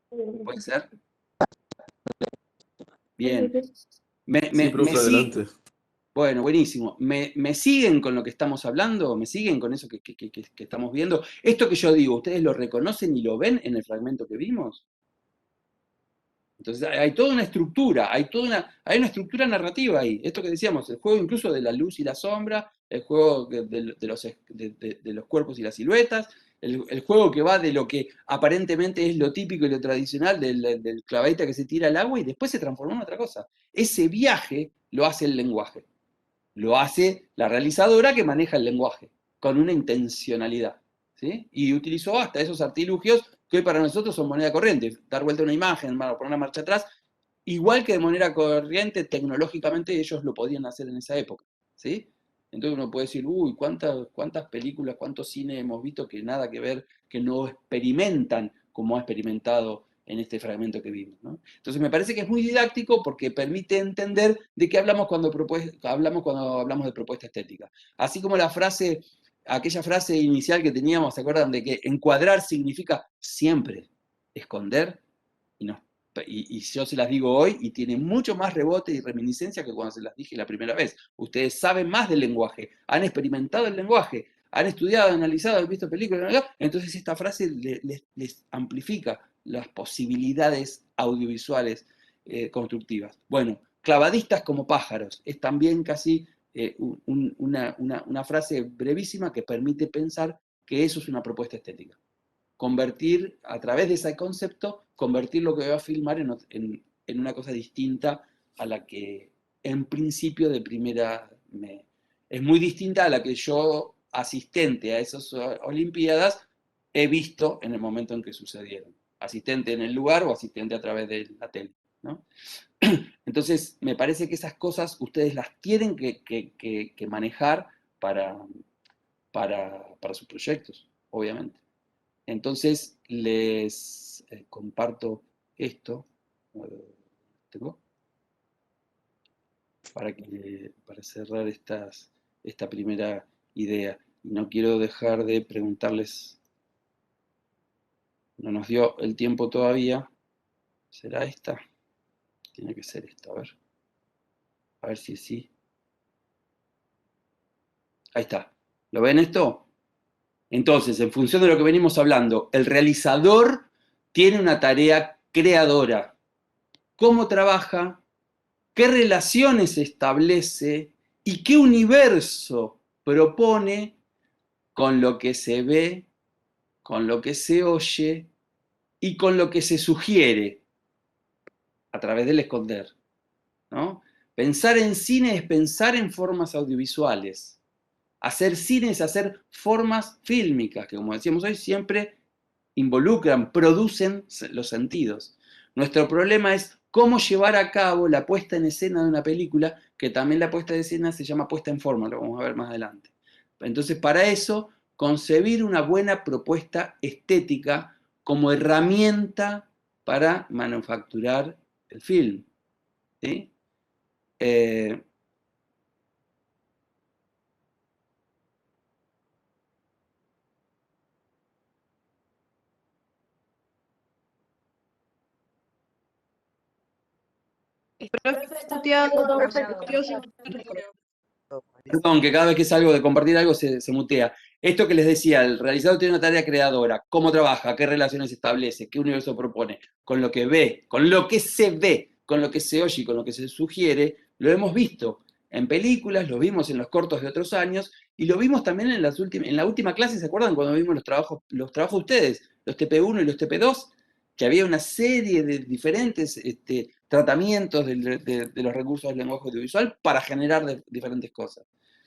¿Puede ser? Bien. Sí, profe, adelante. Bueno, buenísimo. ¿Me siguen con lo que estamos hablando? ¿Me siguen con eso que estamos viendo? Esto que yo digo, ¿ustedes lo reconocen y lo ven en el fragmento que vimos? Entonces hay toda una estructura, hay una estructura narrativa ahí. Esto que decíamos, el juego incluso de la luz y la sombra, el juego de los cuerpos y las siluetas, el juego que va de lo que aparentemente es lo típico y lo tradicional del clavadita que se tira al agua y después se transforma en otra cosa. Ese viaje lo hace el lenguaje. Lo hace la realizadora que maneja el lenguaje, con una intencionalidad, ¿sí? Y utilizó hasta esos artilugios que hoy para nosotros son moneda corriente. Dar vuelta a una imagen, poner una marcha atrás, igual que de manera corriente, tecnológicamente ellos lo podían hacer en esa época, ¿sí? Entonces uno puede decir, uy, cuántas películas, cuántos cine hemos visto que nada que ver, que no experimentan como ha experimentado en este fragmento que vimos, ¿no? Entonces me parece que es muy didáctico porque permite entender de qué hablamos cuando hablamos de propuesta estética. Así como aquella frase inicial que teníamos, ¿se acuerdan? De que encuadrar significa siempre esconder, y yo se las digo hoy y tiene mucho más rebote y reminiscencia que cuando se las dije la primera vez. Ustedes saben más del lenguaje, han experimentado el lenguaje, han estudiado, analizado, han visto películas, entonces esta frase les amplifica las posibilidades audiovisuales constructivas. Bueno, clavadistas como pájaros, es también casi una frase brevísima que permite pensar que eso es una propuesta estética. Convertir, a través de ese concepto, convertir lo que voy a filmar en una cosa distinta a la que en principio de primera es muy distinta a la que yo, asistente a esas Olimpiadas, he visto en el momento en que sucedieron. Asistente en el lugar o asistente a través de la tele, ¿no? Entonces, me parece que esas cosas ustedes las tienen que manejar para sus proyectos, obviamente. Entonces, les comparto esto. ¿Tengo? Para cerrar esta primera idea. Y no quiero dejar de preguntarles, no nos dio el tiempo todavía. ¿Será esta? Tiene que ser esta, a ver si sí. Ahí está. ¿Lo ven esto? Entonces, en función de lo que venimos hablando, el realizador tiene una tarea creadora. ¿Cómo trabaja? ¿Qué relaciones establece? ¿Y qué universo propone con lo que se ve, con lo que se oye y con lo que se sugiere a través del esconder, ¿no? Pensar en cine es pensar en formas audiovisuales. Hacer cine es hacer formas fílmicas, que como decíamos hoy, siempre involucran, producen los sentidos. Nuestro problema es cómo llevar a cabo la puesta en escena de una película, que también la puesta en escena se llama puesta en forma, lo vamos a ver más adelante. Entonces, para eso, concebir una buena propuesta estética como herramienta para manufacturar el film, ¿sí? Perdón, que cada vez que salgo de compartir algo se mutea. Esto que les decía, el realizador tiene una tarea creadora, cómo trabaja, qué relaciones establece, qué universo propone, con lo que ve, con lo que se ve, con lo que se oye y con lo que se sugiere, lo hemos visto en películas, lo vimos en los cortos de otros años, y lo vimos también en la última clase, ¿se acuerdan cuando vimos los trabajos de ustedes, los TP1 y los TP2? Que había una serie de diferentes tratamientos de los recursos del lenguaje audiovisual para generar diferentes cosas.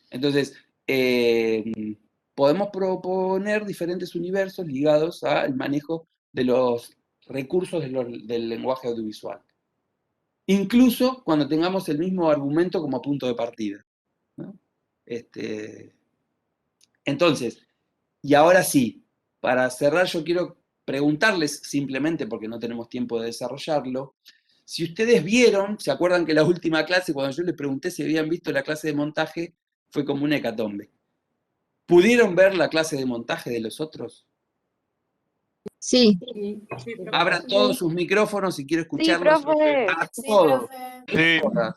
Entonces, podemos proponer diferentes universos ligados al manejo de los recursos del lenguaje audiovisual. Incluso cuando tengamos el mismo argumento como punto de partida, ¿no? Entonces, y ahora sí, para cerrar yo quiero preguntarles simplemente, porque no tenemos tiempo de desarrollarlo, si ustedes vieron, ¿se acuerdan que la última clase, cuando yo les pregunté si habían visto la clase de montaje, fue como una hecatombe? ¿Pudieron ver la clase de montaje de los otros? Sí. Abran todos sus micrófonos y quiero Sí, escucharlos profe. a Sí, todos. profe.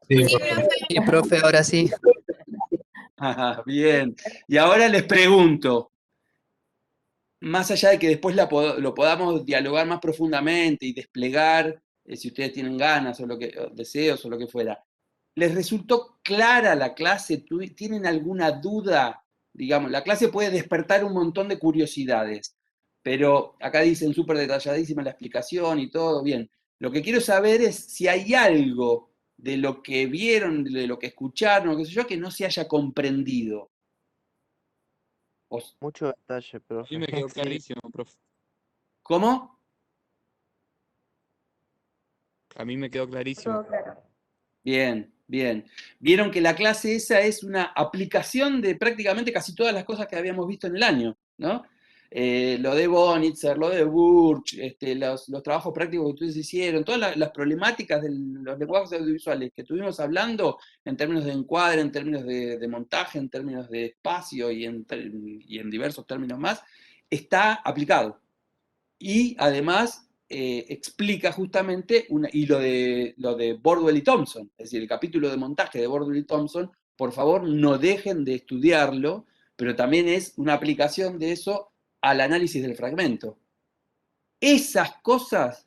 Sí. Sí, profe. Sí, profe, ahora sí. Ajá, bien. Y ahora les pregunto, más allá de que después lo podamos dialogar más profundamente y desplegar, si ustedes tienen ganas o deseos o lo que fuera, ¿les resultó clara la clase? ¿Tienen alguna duda? Digamos, la clase puede despertar un montón de curiosidades, pero acá dicen súper detalladísima la explicación y todo, bien. Lo que quiero saber es si hay algo de lo que vieron, de lo que escucharon, o qué sé yo, que no se haya comprendido. Mucho detalle, A profe. mí me quedó Sí. clarísimo, profe. ¿Cómo? A mí me quedó clarísimo. Bien, bien. Vieron que la clase esa es una aplicación de prácticamente casi todas las cosas que habíamos visto en el año, ¿no? Lo de Bonitzer, lo de Burch, los trabajos prácticos que ustedes hicieron, todas las problemáticas de los lenguajes audiovisuales que estuvimos hablando en términos de encuadre, en términos de montaje, en términos de espacio y en diversos términos más, está aplicado. Y además explica justamente, y lo de Bordwell y Thompson, es decir, el capítulo de montaje de Bordwell y Thompson, por favor no dejen de estudiarlo, pero también es una aplicación de eso al análisis del fragmento. Esas cosas,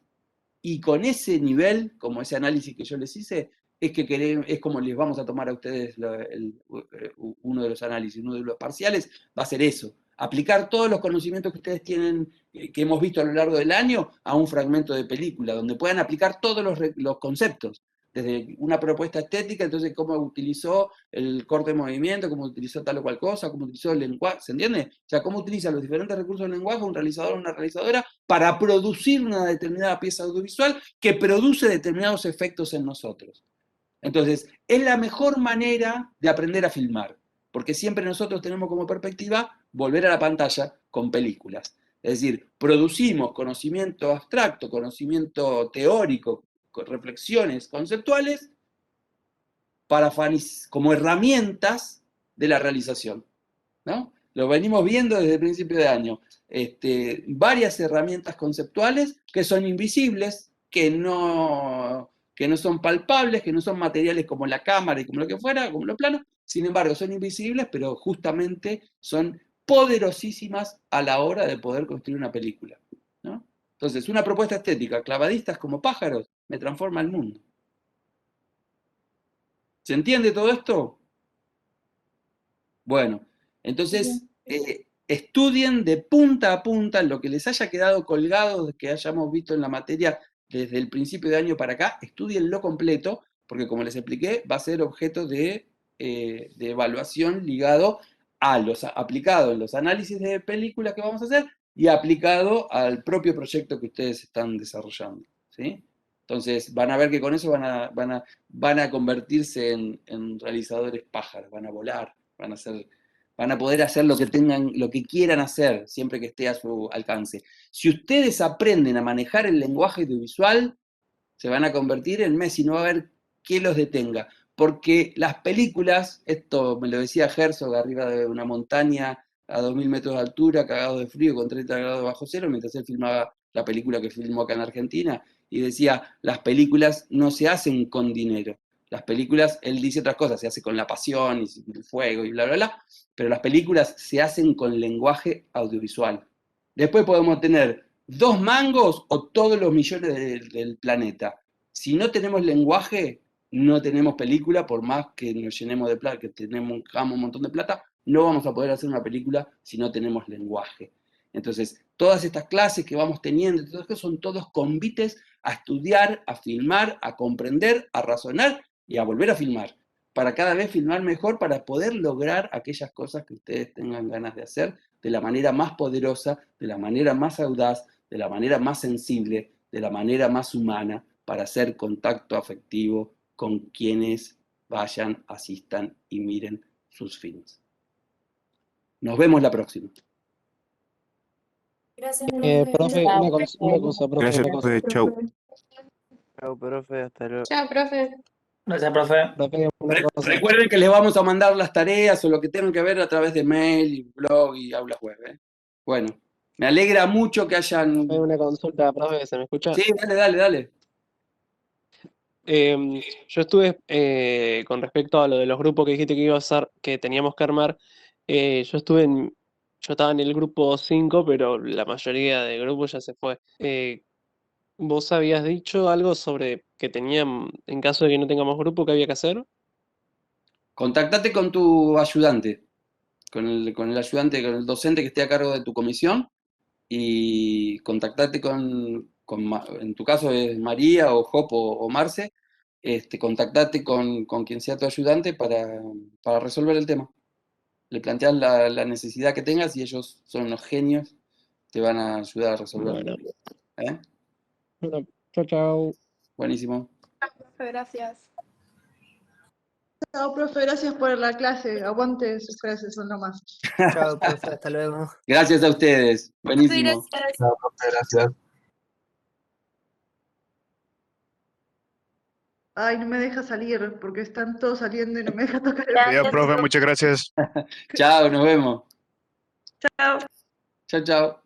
y con ese nivel, como ese análisis que yo les hice, es como les vamos a tomar a ustedes uno de los análisis, uno de los parciales, va a ser eso. Aplicar todos los conocimientos que ustedes tienen, que hemos visto a lo largo del año, a un fragmento de película, donde puedan aplicar todos los conceptos. Desde una propuesta estética, entonces cómo utilizó el corte de movimiento, cómo utilizó tal o cual cosa, cómo utilizó el lenguaje, ¿se entiende? O sea, cómo utiliza los diferentes recursos del lenguaje un realizador o una realizadora para producir una determinada pieza audiovisual que produce determinados efectos en nosotros. Entonces, es la mejor manera de aprender a filmar, porque siempre nosotros tenemos como perspectiva volver a la pantalla con películas. Es decir, producimos conocimiento abstracto, conocimiento teórico, reflexiones conceptuales como herramientas de la realización, ¿no? Lo venimos viendo desde el principio de año. Varias herramientas conceptuales que son invisibles, que no son palpables, que no son materiales como la cámara y como lo que fuera, como lo plano, sin embargo son invisibles, pero justamente son poderosísimas a la hora de poder construir una película, ¿no? Entonces, una propuesta estética, clavadistas como pájaros, me transforma el mundo. ¿Se entiende todo esto? Bueno, entonces estudien de punta a punta lo que les haya quedado colgado, que hayamos visto en la materia desde el principio de año para acá, estudienlo completo, porque como les expliqué, va a ser objeto de evaluación ligado aplicado en los análisis de películas que vamos a hacer y aplicado al propio proyecto que ustedes están desarrollando, ¿sí? Entonces van a ver que con eso van a convertirse en realizadores pájaros, van a volar, van a poder hacer lo que quieran hacer, siempre que esté a su alcance. Si ustedes aprenden a manejar el lenguaje audiovisual, se van a convertir en Messi, no va a haber qué los detenga. Porque las películas, esto me lo decía Herzog arriba de una montaña a 2000 metros de altura, cagado de frío, con 30 grados bajo cero, mientras él filmaba la película que filmó acá en Argentina, y decía, las películas no se hacen con dinero, Las películas, él dice otras cosas, se hace con la pasión y el fuego y bla, bla, bla, pero las películas se hacen con lenguaje audiovisual. Después podemos tener 2 mangos o todos los millones del planeta. Si no tenemos lenguaje, no tenemos película, por más que nos llenemos de plata, que hagamos un montón de plata, no vamos a poder hacer una película si no tenemos lenguaje. Entonces, todas estas clases que vamos teniendo, son todos convites a estudiar, a filmar, a comprender, a razonar y a volver a filmar, para cada vez filmar mejor, para poder lograr aquellas cosas que ustedes tengan ganas de hacer de la manera más poderosa, de la manera más audaz, de la manera más sensible, de la manera más humana, para hacer contacto afectivo con quienes vayan, asistan y miren sus films. Nos vemos la próxima. Gracias, Profe, una cosa, profe, Gracias, una cosa. profe. Chau. Chao, profe, hasta luego. Chao, profe. Gracias, profe. Profe, una cosa. Recuerden que les vamos a mandar las tareas o lo que tengan que ver a través de mail, y blog y aulas web. Bueno, me alegra mucho que hayan... Una consulta, profe, ¿se me escucha? Sí, dale. Yo estuve con respecto a lo de los grupos que dijiste que iba a hacer, que teníamos que armar. Yo estaba en el grupo 5, pero la mayoría del grupo ya se fue. ¿Vos habías dicho algo sobre que tenían, en caso de que no tengamos grupo, qué había que hacer? Contactate con tu ayudante, con el ayudante, con el docente que esté a cargo de tu comisión, y contactate en tu caso es María o Jopo o Marce, contactate con quien sea tu ayudante para resolver el tema. Le planteas la necesidad que tengas y ellos son unos genios, te van a ayudar a resolverlo. Bueno. Bueno, chao. Buenísimo. Profe, gracias. Chao, profe, gracias por la clase. Aguante sus clases, son lo más. Chao, profe, hasta luego. Gracias a ustedes. Buenísimo. Chao, profe, gracias. Ay, no me deja salir porque están todos saliendo y no me deja tocar el Adiós, profe, muchas gracias. Chao, nos vemos. Chao. Chao.